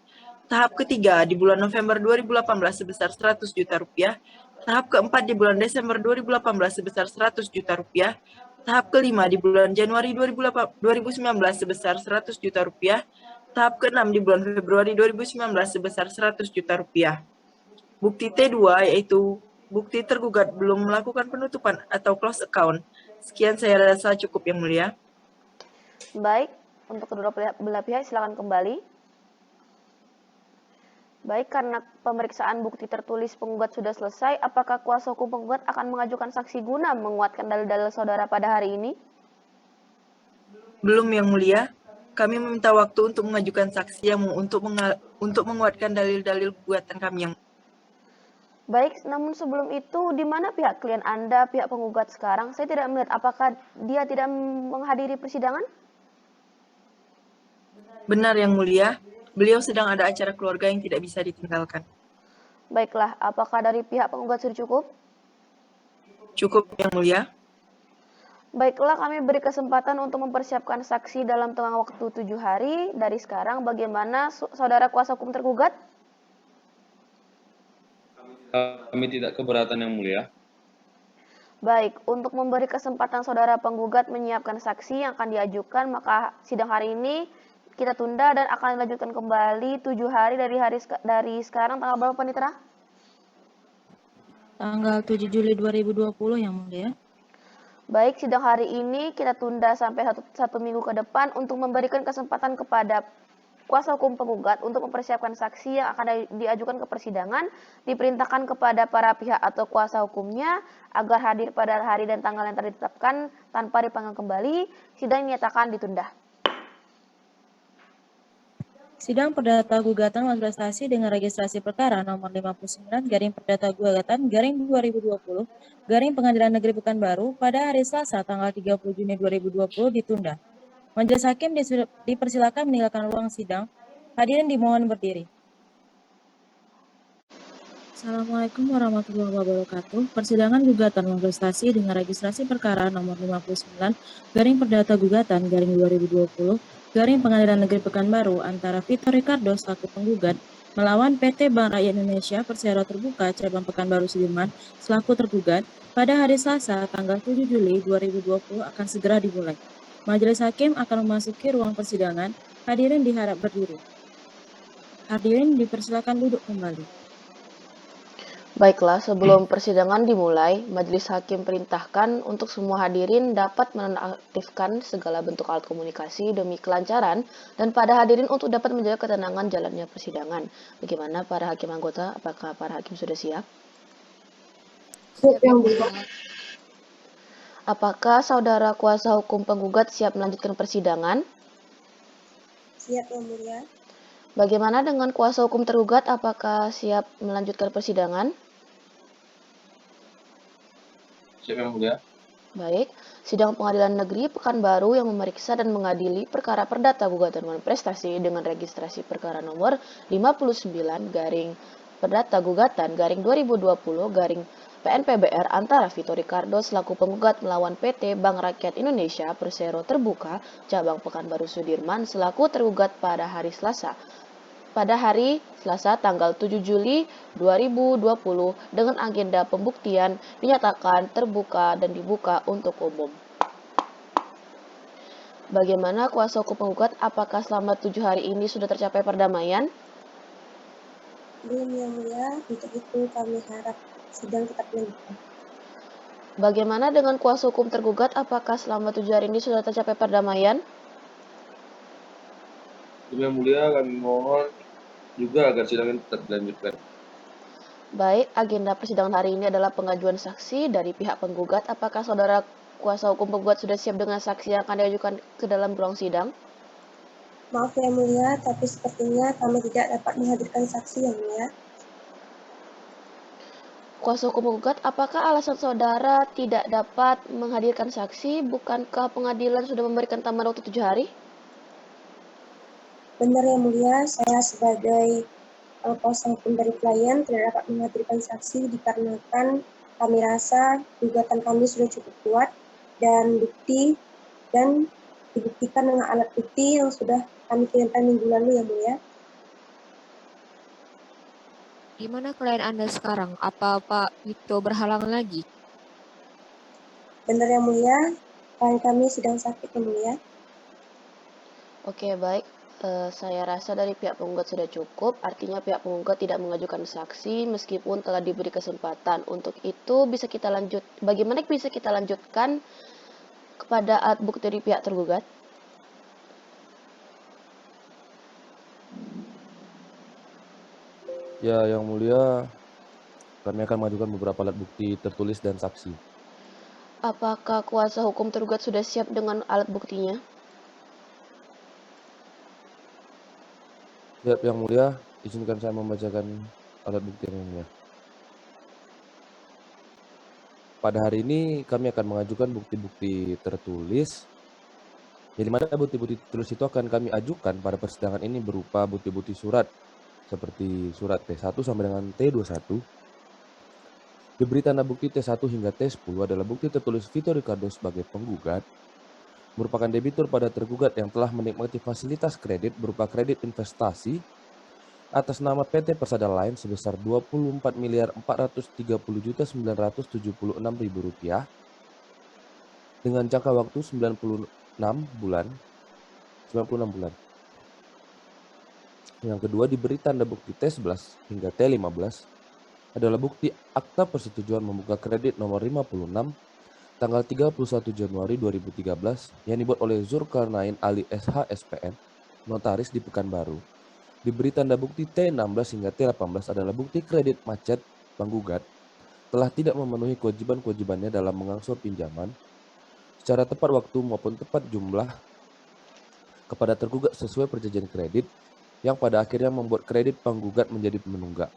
Tahap ketiga di bulan November 2018 sebesar 100 juta rupiah. Tahap keempat di bulan Desember 2018 sebesar 100 juta rupiah. Tahap kelima di bulan Januari 2019 sebesar 100 juta rupiah. Tahap keenam di bulan Februari 2019 sebesar 100 juta rupiah. Bukti T2 yaitu bukti tergugat belum melakukan penutupan atau close account. Sekian saya rasa cukup Yang Mulia. Baik, untuk kedua belah pihak silakan kembali. Baik, karena pemeriksaan bukti tertulis penggugat sudah selesai, apakah kuasa hukum penggugat akan mengajukan saksi guna menguatkan dalil-dalil saudara pada hari ini? Belum Yang Mulia. Kami meminta waktu untuk mengajukan saksi yang untuk menguatkan dalil-dalil gugatan kami yang. Baik, namun sebelum itu, di mana pihak klien Anda, pihak penggugat sekarang? Saya tidak melihat apakah dia tidak menghadiri persidangan? Benar Yang Mulia, beliau sedang ada acara keluarga yang tidak bisa ditinggalkan. Baiklah, apakah dari pihak penggugat sudah cukup? Cukup Yang Mulia. Baiklah, kami beri kesempatan untuk mempersiapkan saksi dalam tengah waktu 7 hari. Dari sekarang, bagaimana saudara kuasa hukum tergugat? Kami tidak keberatan Yang Mulia. Baik, untuk memberi kesempatan saudara penggugat menyiapkan saksi yang akan diajukan, maka sidang hari ini kita tunda dan akan dilanjutkan kembali 7 hari dari sekarang. Tanggal berapa Panitera? Tanggal 7 Juli 2020 Yang Mulia. Baik, sidang hari ini kita tunda sampai satu minggu ke depan untuk memberikan kesempatan kepada kuasa hukum penggugat untuk mempersiapkan saksi yang akan diajukan ke persidangan, diperintahkan kepada para pihak atau kuasa hukumnya agar hadir pada hari dan tanggal yang telah ditetapkan tanpa dipanggil kembali. Sidang dinyatakan ditunda. Sidang perdata gugatan Wan Prestasi dengan registrasi perkara nomor 59 garing perdata gugatan garing 2020 garing Pengadilan Negeri Pekanbaru pada hari Selasa tanggal 30 Juni 2020 ditunda. Majelis Hakim dipersilakan meninggalkan ruang sidang. Hadirin dimohon berdiri. Assalamualaikum warahmatullahi wabarakatuh. Persidangan gugatan Wan Prestasi dengan registrasi perkara nomor 59 garing perdata gugatan garing 2020 garing Pengadilan Negeri Pekanbaru antara Vito Ricardo selaku penggugat melawan PT Bank Rakyat Indonesia Persero Terbuka Cabang Pekanbaru Sudirman selaku tergugat pada hari Selasa tanggal 7 Juli 2020 akan segera dimulai. Majelis Hakim akan memasuki ruang persidangan. Hadirin diharap berdiri. Hadirin dipersilakan duduk kembali. Baiklah, sebelum persidangan dimulai, Majelis Hakim perintahkan untuk semua hadirin dapat menonaktifkan segala bentuk alat komunikasi demi kelancaran dan pada hadirin untuk dapat menjaga ketenangan jalannya persidangan. Bagaimana para hakim anggota? Apakah para hakim sudah siap? Siap yang mulia. Apakah saudara kuasa hukum penggugat siap melanjutkan persidangan? Siap yang mulia. Bagaimana dengan kuasa hukum tergugat? Apakah siap melanjutkan persidangan? Siap yang mulia. Baik, sidang pengadilan negeri Pekanbaru yang memeriksa dan mengadili perkara perdata gugatan wan prestasi dengan registrasi perkara nomor 59 garing perdata gugatan garing 2020 garing PNPBR antara Vito Ricardo selaku penggugat melawan PT Bank Rakyat Indonesia Persero Terbuka cabang Pekanbaru Sudirman selaku tergugat pada hari Selasa tanggal 7 Juli 2020 dengan agenda pembuktian dinyatakan terbuka dan dibuka untuk umum. Bagaimana kuasa hukum penggugat? Apakah selama 7 hari ini sudah tercapai perdamaian? Belum yang mulia, untuk itu kami harap sidang tetap lanjutkan. Bagaimana dengan kuasa hukum tergugat? Apakah selama 7 hari ini sudah tercapai perdamaian? Yang mulia, kami mohon juga agar sidang ini tetap dilanjutkan. Baik, agenda persidangan hari ini adalah pengajuan saksi dari pihak penggugat. Apakah saudara kuasa hukum penggugat sudah siap dengan saksi yang akan diajukan ke dalam ruang sidang? Maaf yang mulia, tapi sepertinya kami tidak dapat menghadirkan saksi yang mulia. Kuasa hukum penggugat, apakah alasan saudara tidak dapat menghadirkan saksi? Bukankah pengadilan sudah memberikan tambahan waktu 7 hari? Benar yang mulia, saya sebagai kuasa hukum dari klien tidak dapat menghadirkan saksi dikarenakan kami rasa gugatan kami sudah cukup kuat dan dibuktikan dengan alat bukti yang sudah kami kirimkan minggu lalu yang mulia. Di mana klien Anda sekarang? Apa Pak Vito berhalangan lagi? Benar yang mulia, klien kami sedang sakit yang mulia. Oke, baik. Saya rasa dari pihak penggugat sudah cukup, artinya pihak penggugat tidak mengajukan saksi meskipun telah diberi kesempatan. Untuk itu bagaimana bisa kita lanjutkan kepada alat bukti dari pihak tergugat? Ya, yang mulia, kami akan mengajukan beberapa alat bukti tertulis dan saksi. Apakah kuasa hukum tergugat sudah siap dengan alat buktinya? Siap yang mulia, izinkan saya membacakan alat bukti yang mulia. Pada hari ini kami akan mengajukan bukti-bukti tertulis, di mana bukti-bukti tertulis itu akan kami ajukan pada persidangan ini berupa bukti-bukti surat, seperti surat T1 sampai dengan T21. Diberi tanda bukti T1 hingga T10 adalah bukti tertulis Vito Ricardo sebagai penggugat, merupakan debitur pada tergugat yang telah menikmati fasilitas kredit berupa kredit investasi atas nama PT Persada Line sebesar Rp24.430.976.000 dengan jangka waktu 96 bulan. Yang kedua, diberi tanda bukti T11 hingga T15 adalah bukti akta persetujuan membuka kredit nomor 56 tanggal 31 Januari 2013 yang dibuat oleh Zulkarnain Ali SH SPN, notaris di Pekanbaru. Diberi tanda bukti T16 hingga T18 adalah bukti kredit macet penggugat telah tidak memenuhi kewajiban-kewajibannya dalam mengangsur pinjaman secara tepat waktu maupun tepat jumlah kepada tergugat sesuai perjanjian kredit yang pada akhirnya membuat kredit penggugat menjadi menunggak.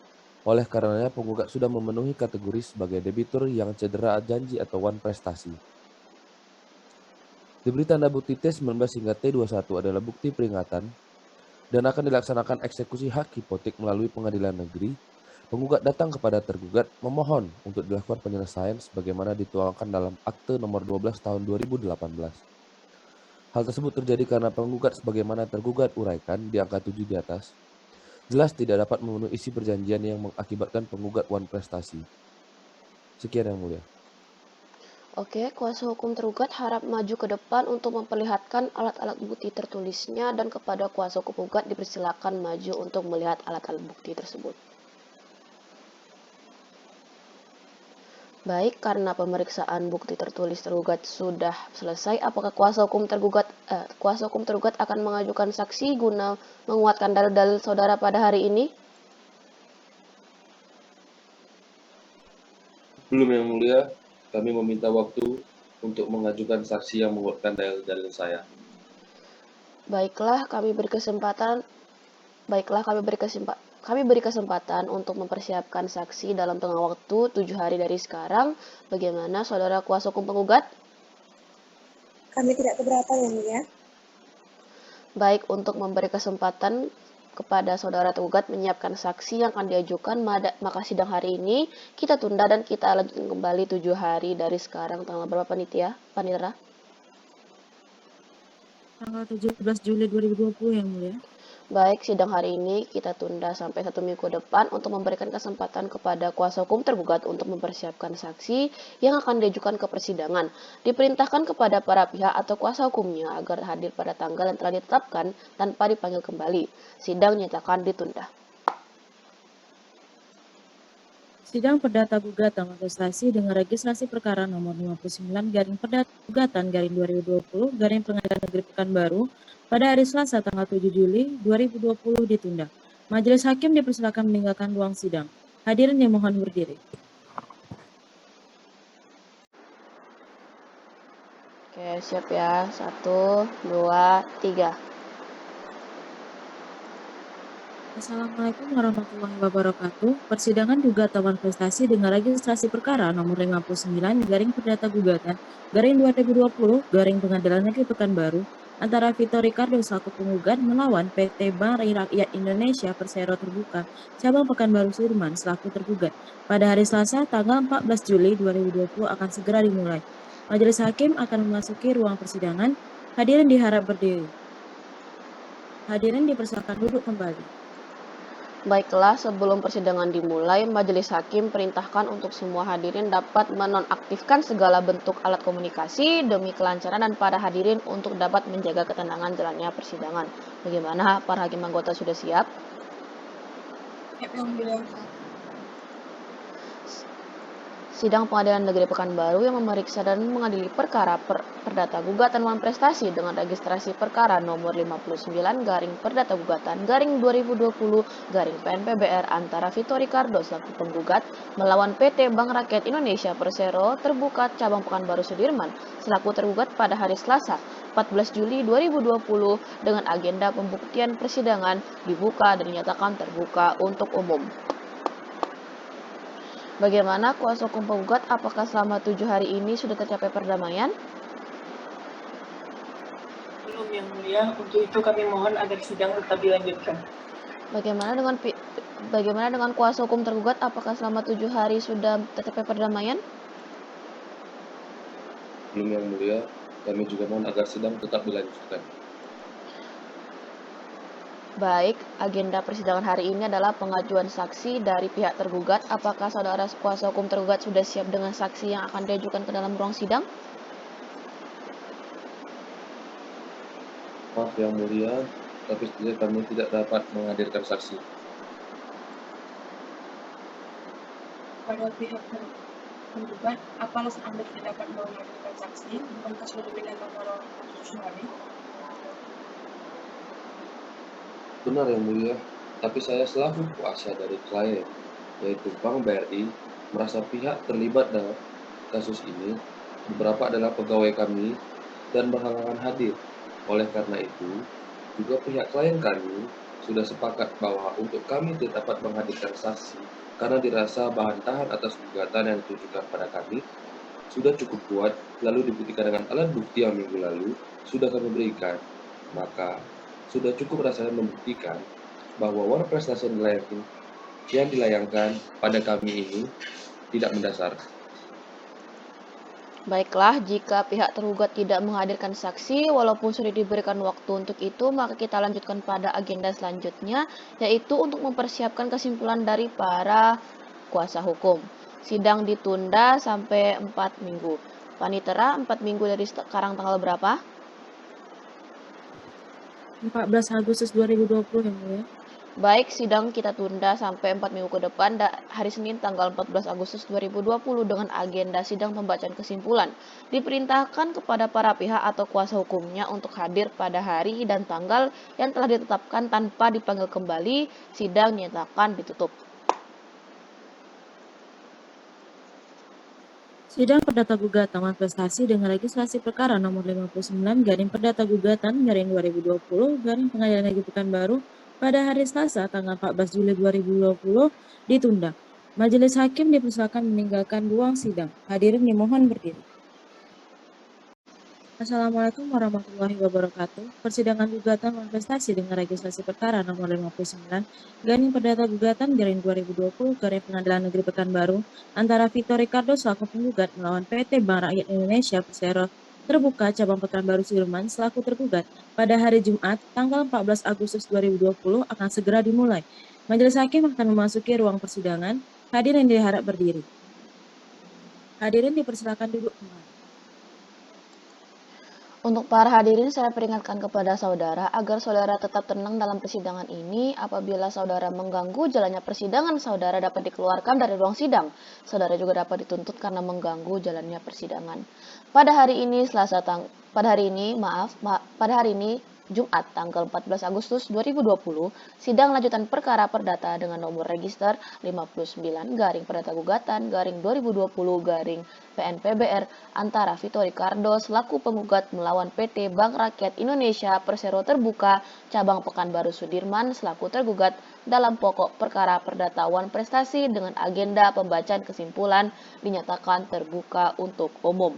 Oleh karenanya penggugat sudah memenuhi kategori sebagai debitur yang cedera janji atau wan prestasi. Diberi tanda bukti T19 hingga T21 adalah bukti peringatan dan akan dilaksanakan eksekusi hak hipotek melalui pengadilan negeri. Penggugat datang kepada tergugat memohon untuk dilakukan penyelesaian sebagaimana dituangkan dalam Akte nomor 12 tahun 2018. Hal tersebut terjadi karena penggugat sebagaimana tergugat uraikan di angka 7 di atas jelas tidak dapat memenuhi isi perjanjian yang mengakibatkan penggugat wan prestasi. Sekian yang mulia. Oke, kuasa hukum tergugat harap maju ke depan untuk memperlihatkan alat-alat bukti tertulisnya dan kepada kuasa hukum penggugat dipersilakan maju untuk melihat alat-alat bukti tersebut. Baik, karena pemeriksaan bukti tertulis tergugat sudah selesai, apakah kuasa hukum tergugat akan mengajukan saksi guna menguatkan dalil-dalil saudara pada hari ini? Belum Yang Mulia, kami meminta waktu untuk mengajukan saksi yang menguatkan dalil-dalil saya. Baiklah, kami beri kesempatan untuk mempersiapkan saksi dalam tengah waktu 7 hari dari sekarang. Bagaimana saudara kuasa hukum penggugat? Kami tidak keberatan, Yang Mulia. Baik, untuk memberi kesempatan kepada saudara tergugat menyiapkan saksi yang akan diajukan, maka sidang hari ini kita tunda dan kita lanjutkan kembali 7 hari dari sekarang. Tanggal berapa Panitera? Tanggal 17 Juli 2020 Yang Mulia. Baik, sidang hari ini kita tunda sampai 1 minggu depan untuk memberikan kesempatan kepada kuasa hukum tergugat untuk mempersiapkan saksi yang akan diajukan ke persidangan. Diperintahkan kepada para pihak atau kuasa hukumnya agar hadir pada tanggal yang telah ditetapkan tanpa dipanggil kembali. Sidang nyatakan ditunda. Sidang Perdata Gugatan Kontestasi dengan registrasi perkara nomor 59 garing Perdata Gugatan garing 2020 garing Pengadilan Negeri Pekanbaru pada hari Selasa tanggal 7 Juli 2020 ditunda. Majelis Hakim dipersilakan meninggalkan ruang sidang. Hadirin yang mohon berdiri. Oke, siap ya. 1, 2, 3. Assalamualaikum warahmatullahi wabarakatuh. Persidangan gugatan manifestasi dengan registrasi perkara nomor 59 garing Perdata Gugatan garing 2020 garing Pengadilan Negeri Pekanbaru antara Vito Ricardo selaku penggugat melawan PT Bank Rakyat Indonesia Persero Terbuka Cabang Pekanbaru Sudirman selaku tergugat pada hari Selasa tanggal 14 Juli 2020 akan segera dimulai. Majelis Hakim akan memasuki ruang persidangan. Hadirin diharap berdiri. Hadirin dipersilakan duduk kembali. Baiklah, sebelum persidangan dimulai, Majelis Hakim perintahkan untuk semua hadirin dapat menonaktifkan segala bentuk alat komunikasi demi kelancaran dan para hadirin untuk dapat menjaga ketenangan jalannya persidangan. Bagaimana para hakim anggota sudah siap? Siap, Yang Mulia. Sidang Pengadilan Negeri Pekanbaru yang memeriksa dan mengadili perkara perdata gugatan manifestasi dengan registrasi perkara nomor 59 garing perdata gugatan garing 2020 garing PNPBR antara Vito Ricardo selaku penggugat melawan PT Bank Rakyat Indonesia Persero Terbuka Cabang Pekanbaru Sudirman selaku tergugat pada hari Selasa 14 Juli 2020 dengan agenda pembuktian persidangan dibuka dan dinyatakan terbuka untuk umum. Bagaimana kuasa hukum penggugat, apakah selama 7 hari ini sudah tercapai perdamaian? Belum Yang Mulia, untuk itu kami mohon agar sidang tetap dilanjutkan. Bagaimana dengan kuasa hukum tergugat, apakah selama 7 hari sudah tercapai perdamaian? Belum Yang Mulia, kami juga mohon agar sidang tetap dilanjutkan. Baik, agenda persidangan hari ini adalah pengajuan saksi dari pihak tergugat. Apakah saudara kuasa hukum tergugat sudah siap dengan saksi yang akan diajukan ke dalam ruang sidang? Maaf Yang Mulia, tapi kami tidak dapat menghadirkan saksi. Pada pihak penggugat, apa alasan Anda tidak dapat menghadirkan saksi? Bukankah sudah diberikan nomor konstitusional? Benar Yang Mulia, tapi saya selaku kuasa dari klien, yaitu Bank BRI, merasa pihak terlibat dalam kasus ini, beberapa adalah pegawai kami dan berhalangan hadir. Oleh karena itu, juga pihak klien kami sudah sepakat bahwa untuk kami tidak dapat menghadirkan saksi karena dirasa bahan tahan atas gugatan yang ditujukan pada kami sudah cukup kuat, lalu dibuktikan dengan alat bukti yang minggu lalu sudah kami berikan, maka sudah cukup rasanya membuktikan bahwa warna prestasi yang dilayangkan pada kami ini tidak mendasar. Baiklah, jika pihak tergugat tidak menghadirkan saksi, walaupun sudah diberikan waktu untuk itu, maka kita lanjutkan pada agenda selanjutnya, yaitu untuk mempersiapkan kesimpulan dari para kuasa hukum. Sidang ditunda sampai 4 minggu. Panitera, 4 minggu dari sekarang tanggal berapa? 14 Agustus 2020 Yang Mulia. Baik, sidang kita tunda sampai 4 minggu ke depan, hari Senin tanggal 14 Agustus 2020 dengan agenda sidang pembacaan kesimpulan. Diperintahkan kepada para pihak atau kuasa hukumnya untuk hadir pada hari dan tanggal yang telah ditetapkan tanpa dipanggil kembali, sidang dinyatakan ditutup. Sidang Perdata Gugatan Manifestasi dengan Registrasi Perkara nomor 59 garing Perdata Gugatan garing 2020 garing Pengadilan Negeri Pekanbaru pada hari Selasa tanggal 14 Juli 2020 ditunda. Majelis Hakim dipersilakan meninggalkan ruang sidang. Hadirin dimohon berdiri. Assalamualaikum warahmatullahi wabarakatuh. Persidangan gugatan manifestasi dengan registrasi perkara nomor 59 garing Perdata Gugatan garing 2020 garing Pengadilan Negeri Pekanbaru antara Victor Ricardo selaku penggugat melawan PT Bank Rakyat Indonesia Persero terbuka cabang Pekanbaru Sudirman selaku tergugat pada hari Jumat tanggal 14 Agustus 2020 akan segera dimulai. Majelis Hakim akan memasuki ruang persidangan. Hadirin diharap berdiri. Hadirin dipersilakan duduk kembali. Untuk para hadirin, saya peringatkan kepada saudara agar saudara tetap tenang dalam persidangan ini. Apabila saudara mengganggu jalannya persidangan, saudara dapat dikeluarkan dari ruang sidang. Saudara juga dapat dituntut karena mengganggu jalannya persidangan. Pada hari ini Jumat tanggal 14 Agustus 2020, sidang lanjutan perkara perdata dengan nomor register 59 garing Perdata Gugatan garing 2020 garing PNPBR antara Vito Ricardo selaku penggugat melawan PT Bank Rakyat Indonesia Persero terbuka cabang Pekanbaru Sudirman selaku tergugat dalam pokok perkara perdata Wan Prestasi dengan agenda pembacaan kesimpulan dinyatakan terbuka untuk umum.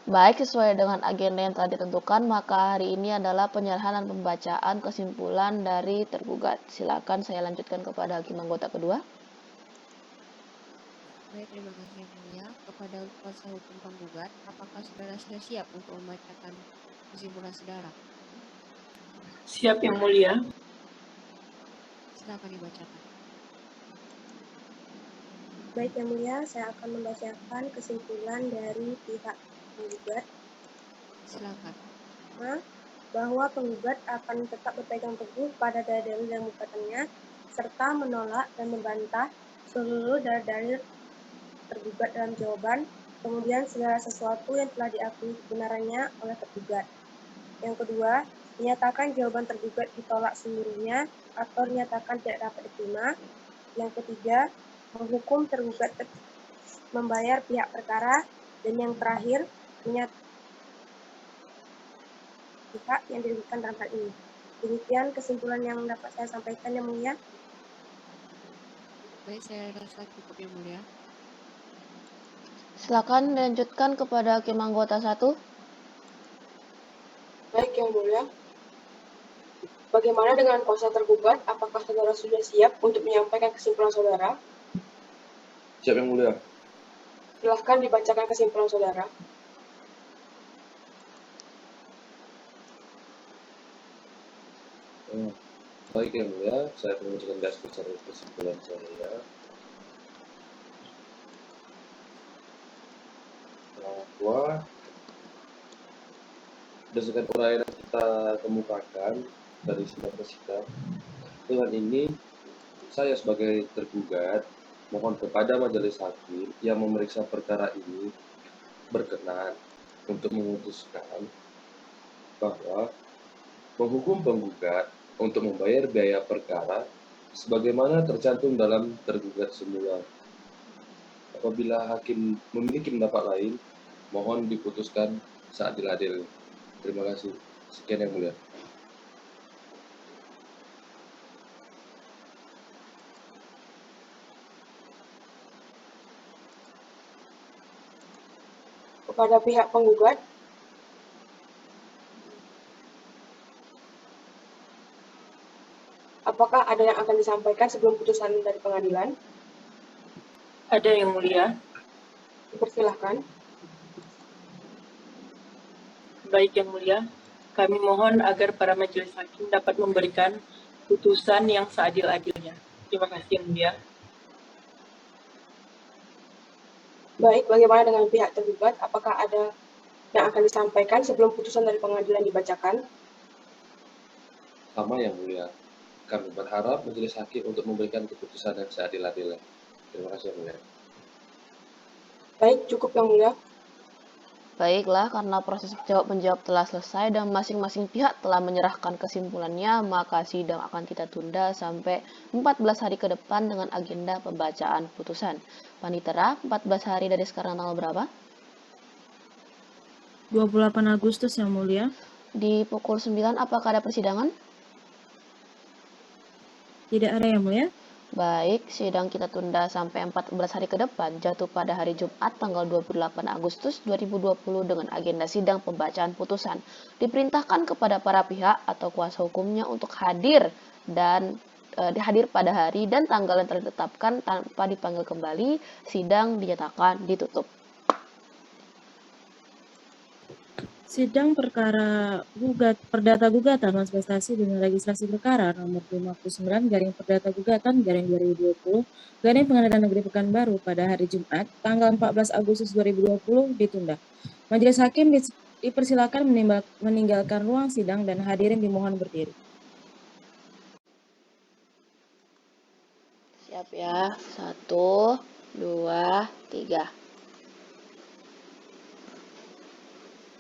Baik, sesuai dengan agenda yang telah ditentukan, maka hari ini adalah penyerahan dan pembacaan kesimpulan dari tergugat. Silakan saya lanjutkan kepada hakim anggota kedua. Baik, terima kasih yang mulia. Kepada kuasa hukum penggugat, apakah saudara sudah siap untuk membacakan kesimpulan saudara? Siap yang mulia. Silakan dibacakan. Baik yang mulia, saya akan membacakan kesimpulan dari pihak penggugat. Silakan. Bahwa penggugat akan tetap berpegang teguh pada dalil-dalil dan gugatannya serta menolak dan membantah seluruh dalil-dalil tergugat dalam jawaban, kemudian segala sesuatu yang telah diakui kebenarannya oleh tergugat. Yang kedua, menyatakan jawaban tergugat ditolak seluruhnya atau dinyatakan tidak dapat diterima. Yang ketiga, menghukum tergugat membayar pihak perkara. Dan yang terakhir, pihak yang dirugikan dalam hal ini. Demikian kesimpulan yang dapat saya sampaikan yang mulia. Baik, saya rasa cukup yang mulia. Silakan dilanjutkan kepada hakim anggota 1. Baik yang mulia. Bagaimana dengan kuasa tergugat? Apakah saudara sudah siap untuk menyampaikan kesimpulan saudara? Siap yang mulia. Silahkan dibacakan kesimpulan saudara. Baik yang mulia, saya akan menunjukkan garis besar kesimpulan saya. Bahwa berdasarkan uraian yang kita kemukakan dari sidang ke sidang, dengan ini saya sebagai tergugat mohon kepada majelis hakim yang memeriksa perkara ini berkenan untuk memutuskan bahwa menghukum penggugat untuk membayar biaya perkara sebagaimana tercantum dalam tergugat semula. Apabila hakim memiliki pendapat lain, mohon diputuskan seadil-adil. Terima kasih. Sekian yang mulia. Kepada pihak penggugat, apakah ada yang akan disampaikan sebelum putusan dari pengadilan? Ada yang mulia. Dipersilahkan. Baik yang mulia, kami mohon agar para majelis hakim dapat memberikan putusan yang seadil-adilnya. Terima kasih yang mulia. Baik, bagaimana dengan pihak tergugat? Apakah ada yang akan disampaikan sebelum putusan dari pengadilan dibacakan? Sama yang mulia. Kami berharap majelis hakim untuk memberikan keputusan yang seadil-adilnya. Terima kasih yang mulia. Baik, cukup yang mulia. Baiklah, karena proses jawab-menjawab telah selesai dan masing-masing pihak telah menyerahkan kesimpulannya, maka sidang akan kita tunda sampai 14 hari ke depan dengan agenda pembacaan putusan. Panitera, 14 hari dari sekarang tanggal berapa? 28 Agustus yang mulia. Di pukul 9, apakah ada persidangan? Tidak ada yang mulia. Baik, sidang kita tunda sampai 14 hari ke depan, jatuh pada hari Jumat tanggal 28 Agustus 2020 dengan agenda sidang pembacaan putusan. Diperintahkan kepada para pihak atau kuasa hukumnya untuk hadir pada hari dan tanggal yang telah ditetapkan tanpa dipanggil kembali. Sidang dinyatakan ditutup. Sidang perkara perdata gugatan manifestasi dengan registrasi perkara nomor 59 garing perdata gugatan garing 2020 garing Pengadilan Negeri Pekanbaru pada hari Jumat tanggal 14 Agustus 2020 ditunda. Majelis hakim dipersilakan meninggalkan ruang sidang dan hadirin dimohon berdiri. Siap ya, 1, 2, 3.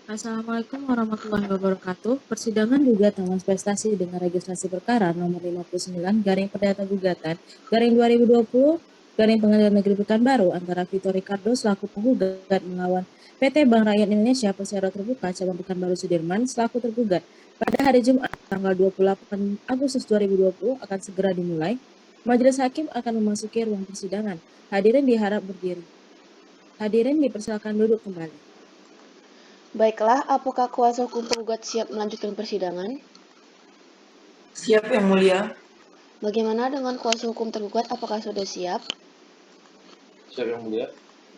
Assalamualaikum warahmatullahi wabarakatuh. Persidangan gugatan manifestasi dengan registrasi perkara nomor 59 garing perdata gugatan garing 2020 garing Pengadilan Negeri Pekanbaru antara Vito Ricardo selaku penggugat melawan PT Bank Rakyat Indonesia Persero Terbuka Cabang Pekanbaru Sudirman selaku tergugat pada hari Jumat tanggal 28 Agustus 2020 akan segera dimulai. Majelis hakim akan memasuki ruang persidangan. Hadirin diharap berdiri. Hadirin dipersilakan duduk kembali. Baiklah, apakah kuasa hukum penggugat siap melanjutkan persidangan? Siap yang mulia. Bagaimana dengan kuasa hukum tergugat, apakah sudah siap? Siap yang mulia.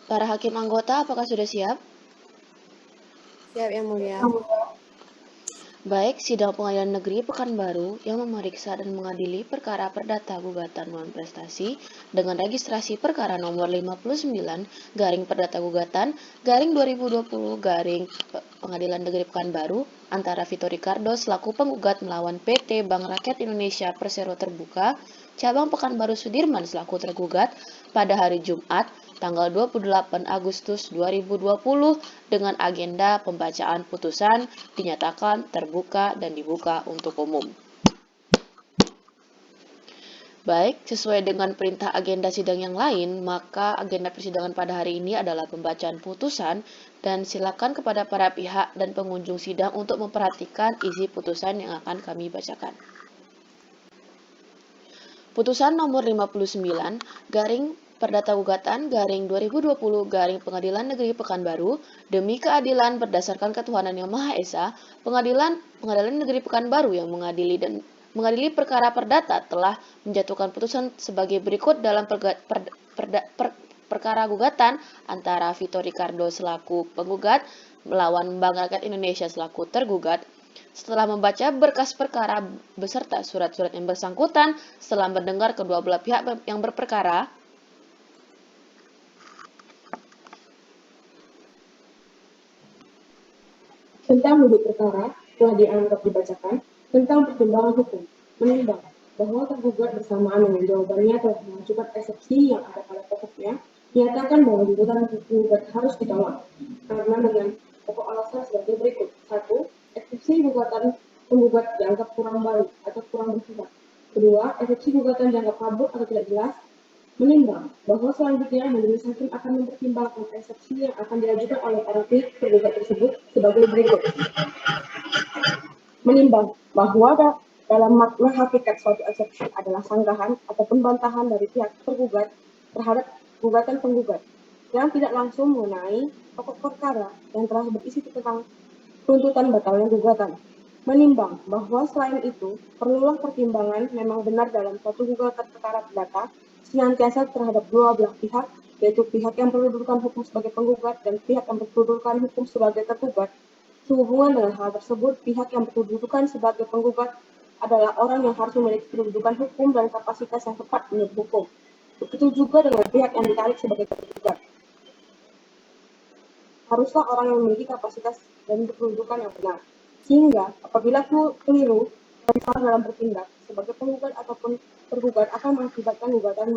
Para hakim anggota, apakah sudah siap? Siap yang mulia. Baik, sidang Pengadilan Negeri Pekanbaru yang memeriksa dan mengadili perkara perdata gugatan non-prestasi dengan registrasi perkara nomor 59 garing perdata gugatan garing 2020 garing Pengadilan Negeri Pekanbaru antara Vito Ricardo selaku penggugat melawan PT Bank Rakyat Indonesia Persero Terbuka Cabang Pekanbaru Sudirman selaku tergugat pada hari Jumat tanggal 28 Agustus 2020 dengan agenda pembacaan putusan dinyatakan terbuka dan dibuka untuk umum. Baik, sesuai dengan perintah agenda sidang yang lain, maka agenda persidangan pada hari ini adalah pembacaan putusan dan silakan kepada para pihak dan pengunjung sidang untuk memperhatikan isi putusan yang akan kami bacakan. Putusan nomor 59 garing Perdata Gugatan garing 2020 garing Pengadilan Negeri Pekanbaru demi keadilan berdasarkan ketuhanan yang Maha Esa, Pengadilan Negeri Pekanbaru yang mengadili perkara perdata telah menjatuhkan putusan sebagai berikut dalam perkara gugatan antara Vito Ricardo selaku penggugat melawan Bank Rakyat Indonesia selaku tergugat. Setelah membaca berkas perkara beserta surat-surat yang bersangkutan, setelah mendengar kedua belah pihak yang berperkara, Tentang duduk perkara telah dianggap dibacakan tentang pertimbangan hukum menimbang bahwa tergugat bersamaan dengan jawabannya telah mengajukan eksepsi yang ada pada pokoknya menyatakan bahwa gugatan tergugat harus ditolak karena dengan pokok alasan sebagai berikut. 1. Eksepsi gugatan penggugat dianggap kurang baik atau kurang bersifat. 2. Eksepsi gugatan dianggap kabur atau tidak jelas. Menimbang bahwa selanjutnya majelis hakim akan mempertimbangkan eksepsi yang akan diajukan oleh para pihak tergugat tersebut sebagai berikut. Menimbang bahwa dalam makna hakikat suatu eksepsi adalah sanggahan atau pembantahan dari pihak tergugat terhadap gugatan penggugat yang tidak langsung mengenai pokok perkara yang telah berisi tentang tuntutan batalnya gugatan. Menimbang bahwa selain itu, perlulah pertimbangan memang benar dalam suatu gugatan perkara perdata senantiasa terhadap dua belah pihak, yaitu pihak yang berkedudukan hukum sebagai penggugat dan pihak yang berkedudukan hukum sebagai tergugat. Sehubungan dengan hal tersebut, pihak yang berkedudukan sebagai penggugat adalah orang yang harus memiliki kedudukan hukum dan kapasitas yang tepat menurut hukum. Begitu juga dengan pihak yang ditarik sebagai tergugat. Haruslah orang yang memiliki kapasitas dan kedudukan yang benar. Sehingga apabila keliru salah dalam bertindak sebagai penggugat ataupun tergugat akan mengakibatkan gugatan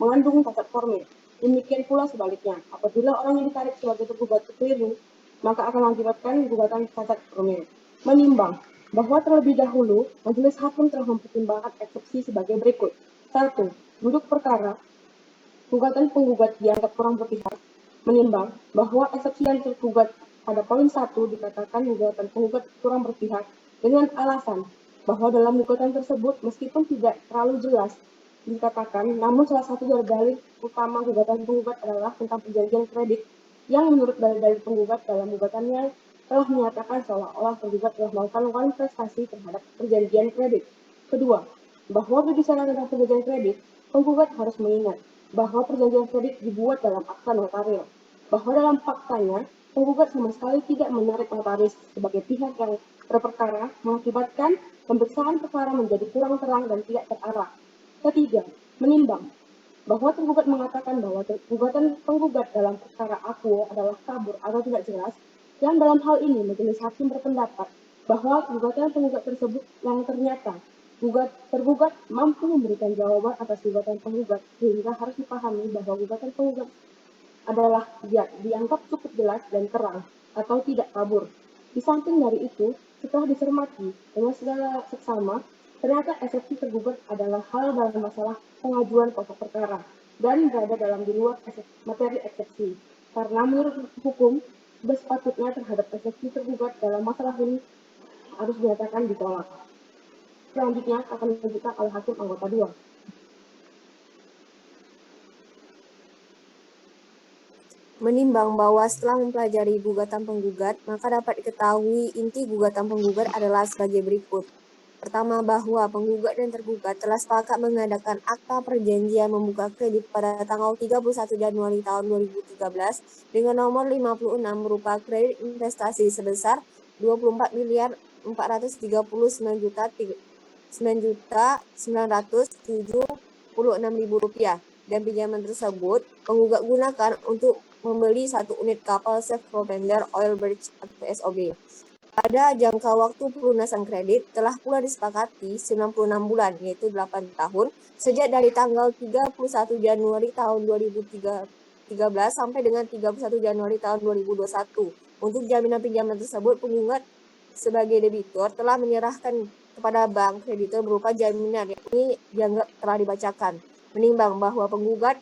mengandung cacat formil. Demikian pula sebaliknya, apabila orang yang ditarik sebagai tergugat keliru, maka akan mengakibatkan gugatan cacat formil. Menimbang bahwa terlebih dahulu majelis hakim telah mempertimbangkan eksepsi sebagai berikut. 1. Duduk perkara gugatan penggugat dianggap kurang berpihak. Menimbang bahwa eksepsi yang tergugat pada poin 1 dikatakan gugatan penggugat kurang berpihak dengan alasan bahwa dalam gugatan tersebut meskipun tidak terlalu jelas dikatakan, namun salah satu dari dalil utama gugatan penggugat adalah tentang perjanjian kredit yang menurut dalil-dalil penggugat dalam gugatannya telah menyatakan seolah-olah tergugat telah melakukan prestasi terhadap perjanjian kredit. Kedua, bahwa berbicara tentang perjanjian kredit, penggugat harus mengingat bahwa perjanjian kredit dibuat dalam akta notarial, bahwa dalam faktanya penggugat sama sekali tidak menarik notaris sebagai pihak yang berperkara, mengakibatkan pemeriksaan perkara menjadi kurang terang dan tidak terarah. Ketiga, menimbang bahwa tergugat mengatakan bahwa gugatan penggugat dalam perkara akuo adalah kabur atau tidak jelas, dan dalam hal ini majelis hakim berpendapat bahwa gugatan penggugat tersebut yang ternyata tergugat mampu memberikan jawaban atas gugatan penggugat, sehingga harus dipahami bahwa gugatan penggugat adalah dianggap cukup jelas dan terang atau tidak kabur. Di samping dari itu, setelah dicermati dengan segala seksama, ternyata eksepsi tergugat adalah hal dalam masalah pengajuan pokok perkara dan berada dalam di luar materi eksepsi. Karena menurut hukum, sepatutnya terhadap eksepsi tergugat dalam masalah ini harus dinyatakan ditolak. Selanjutnya akan dilanjutkan oleh hakim anggota 2. Menimbang bahwa setelah mempelajari gugatan penggugat, maka dapat diketahui inti gugatan penggugat adalah sebagai berikut. Pertama, bahwa penggugat dan tergugat telah sepakat mengadakan akta perjanjian membuka kredit pada tanggal 31 Januari tahun 2013 dengan nomor 56 berupa kredit investasi sebesar 24.439.976.000 rupiah, dan pinjaman tersebut penggugat gunakan untuk membeli 1 unit kapal Safe Propender Oil Barge atau SOB. Pada jangka waktu pelunasan kredit telah pula disepakati 96 bulan, yaitu 8 tahun, sejak dari tanggal 31 Januari tahun 2013 sampai dengan 31 Januari tahun 2021. Untuk jaminan pinjaman tersebut, penggugat sebagai debitur telah menyerahkan kepada bank kreditur berupa jaminan, yakni dianggap telah dibacakan. Menimbang bahwa penggugat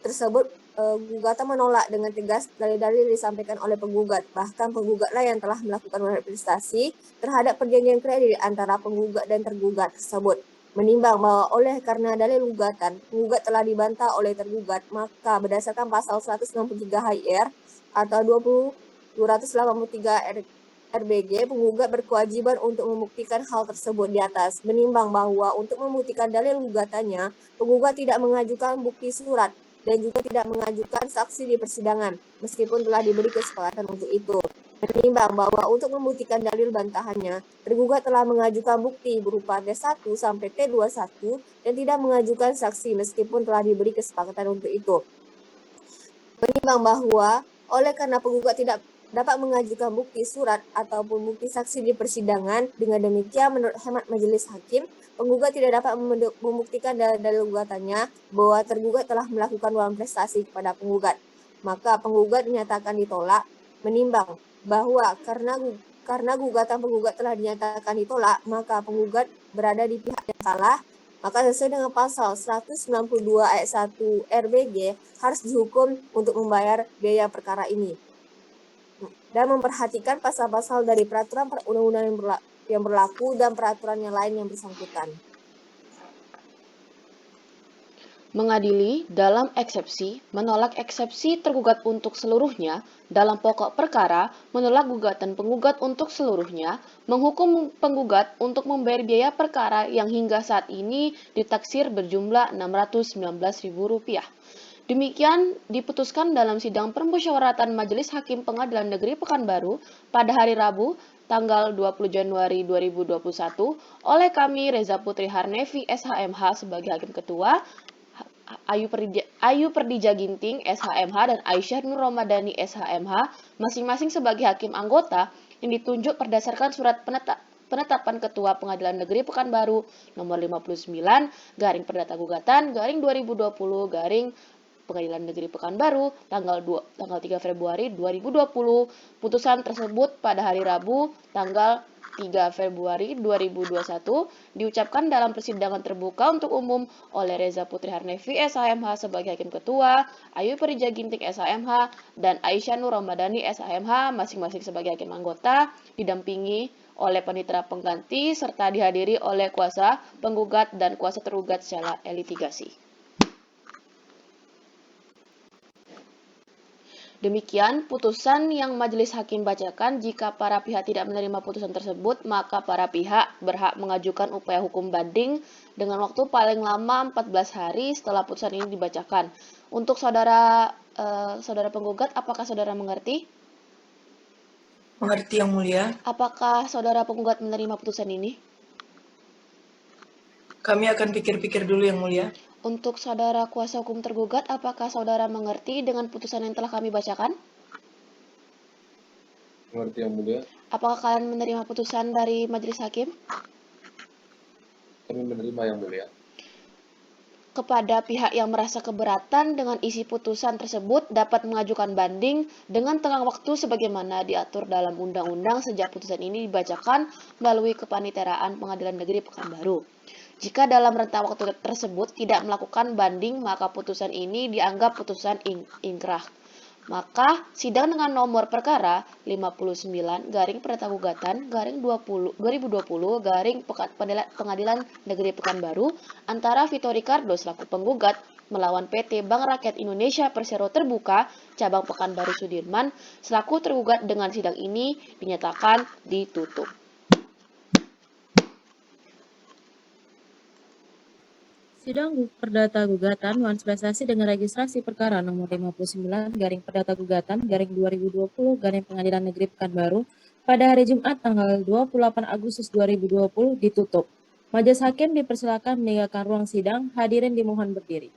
tersebut gugatan menolak dengan tegas dalil-dalil disampaikan oleh penggugat. Bahkan penggugatlah yang telah melakukan prestasi terhadap perjanjian kredit antara penggugat dan tergugat tersebut. Menimbang bahwa oleh karena dalil gugatan, penggugat telah dibantah oleh tergugat, maka berdasarkan pasal 163 HIR atau 283 RBG, penggugat berkewajiban untuk membuktikan hal tersebut di atas. Menimbang bahwa untuk membuktikan dalil gugatannya, penggugat tidak mengajukan bukti surat dan juga tidak mengajukan saksi di persidangan, meskipun telah diberi kesepakatan untuk itu. Menimbang bahwa untuk membuktikan dalil bantahannya, tergugat telah mengajukan bukti berupa T1 sampai T21 dan tidak mengajukan saksi meskipun telah diberi kesepakatan untuk itu. Menimbang bahwa oleh karena penggugat tidak dapat mengajukan bukti surat ataupun bukti saksi di persidangan, dengan demikian menurut hemat majelis hakim, penggugat tidak dapat membuktikan dalil gugatannya bahwa tergugat telah melakukan uang prestasi kepada penggugat. Maka penggugat dinyatakan ditolak. Menimbang bahwa karena gugatan penggugat telah dinyatakan ditolak, maka penggugat berada di pihak yang salah, maka sesuai dengan pasal 192 ayat 1 RBG harus dihukum untuk membayar biaya perkara ini dan memperhatikan pasal-pasal dari peraturan perundang-undangan yang berlaku dan peraturan yang lain yang bersangkutan. Mengadili dalam eksepsi, menolak eksepsi tergugat untuk seluruhnya, dalam pokok perkara, menolak gugatan penggugat untuk seluruhnya, menghukum penggugat untuk membayar biaya perkara yang hingga saat ini ditaksir berjumlah Rp619.000. Demikian diputuskan dalam sidang permusyawaratan Majelis Hakim Pengadilan Negeri Pekanbaru pada hari Rabu, tanggal 20 Januari 2021 oleh kami Reza Putri Harnevi SHMH sebagai Hakim Ketua, Ayu Perdija Ginting SHMH dan Aisyah Nur Ramadhani SHMH masing-masing sebagai Hakim Anggota yang ditunjuk berdasarkan surat penetapan Ketua Pengadilan Negeri Pekanbaru nomor 59 garing Perdata Gugatan garing 2020 garing Pengadilan Negeri Pekanbaru tanggal 3 Februari 2020. Putusan tersebut pada hari Rabu tanggal 3 Februari 2021 diucapkan dalam persidangan terbuka untuk umum oleh Reza Putri Harnevi SHMH sebagai Hakim Ketua, Ayu Perija Ginting SHMH, dan Aisyah Nur Ramadhani SHMH masing-masing sebagai Hakim Anggota, didampingi oleh panitera pengganti serta dihadiri oleh kuasa penggugat dan kuasa tergugat secara litigasi. Demikian putusan yang majelis hakim bacakan. Jika para pihak tidak menerima putusan tersebut, maka para pihak berhak mengajukan upaya hukum banding dengan waktu paling lama 14 hari setelah putusan ini dibacakan. Untuk saudara penggugat, apakah saudara mengerti? Mengerti, Yang Mulia. Apakah saudara penggugat menerima putusan ini? Kami akan pikir-pikir dulu, Yang Mulia. Untuk saudara kuasa hukum tergugat, apakah saudara mengerti dengan putusan yang telah kami bacakan? Mengerti, Yang Mulia. Apakah kalian menerima putusan dari majelis hakim? Kami menerima, Yang Mulia. Kepada pihak yang merasa keberatan dengan isi putusan tersebut dapat mengajukan banding dengan tenggang waktu sebagaimana diatur dalam undang-undang sejak putusan ini dibacakan melalui kepaniteraan Pengadilan Negeri Pekanbaru. Jika dalam rentang waktu tersebut tidak melakukan banding, maka putusan ini dianggap putusan ingkrah. Maka sidang dengan nomor perkara 59 garing Perdata Gugatan garing 2020 garing Pengadilan Negeri Pekanbaru antara Vito Ricardo selaku penggugat melawan PT Bank Rakyat Indonesia Persero Terbuka cabang Pekanbaru Sudirman selaku tergugat dengan sidang ini dinyatakan ditutup. Sidang Perdata Gugatan Wan Prestasi dengan registrasi perkara nomor 59 garing Perdata Gugatan garing 2020 garing Pengadilan Negeri Pekanbaru pada hari Jumat tanggal 28 Agustus 2020 ditutup. Majelis hakim dipersilakan meninggalkan ruang sidang. Hadirin dimohon berdiri.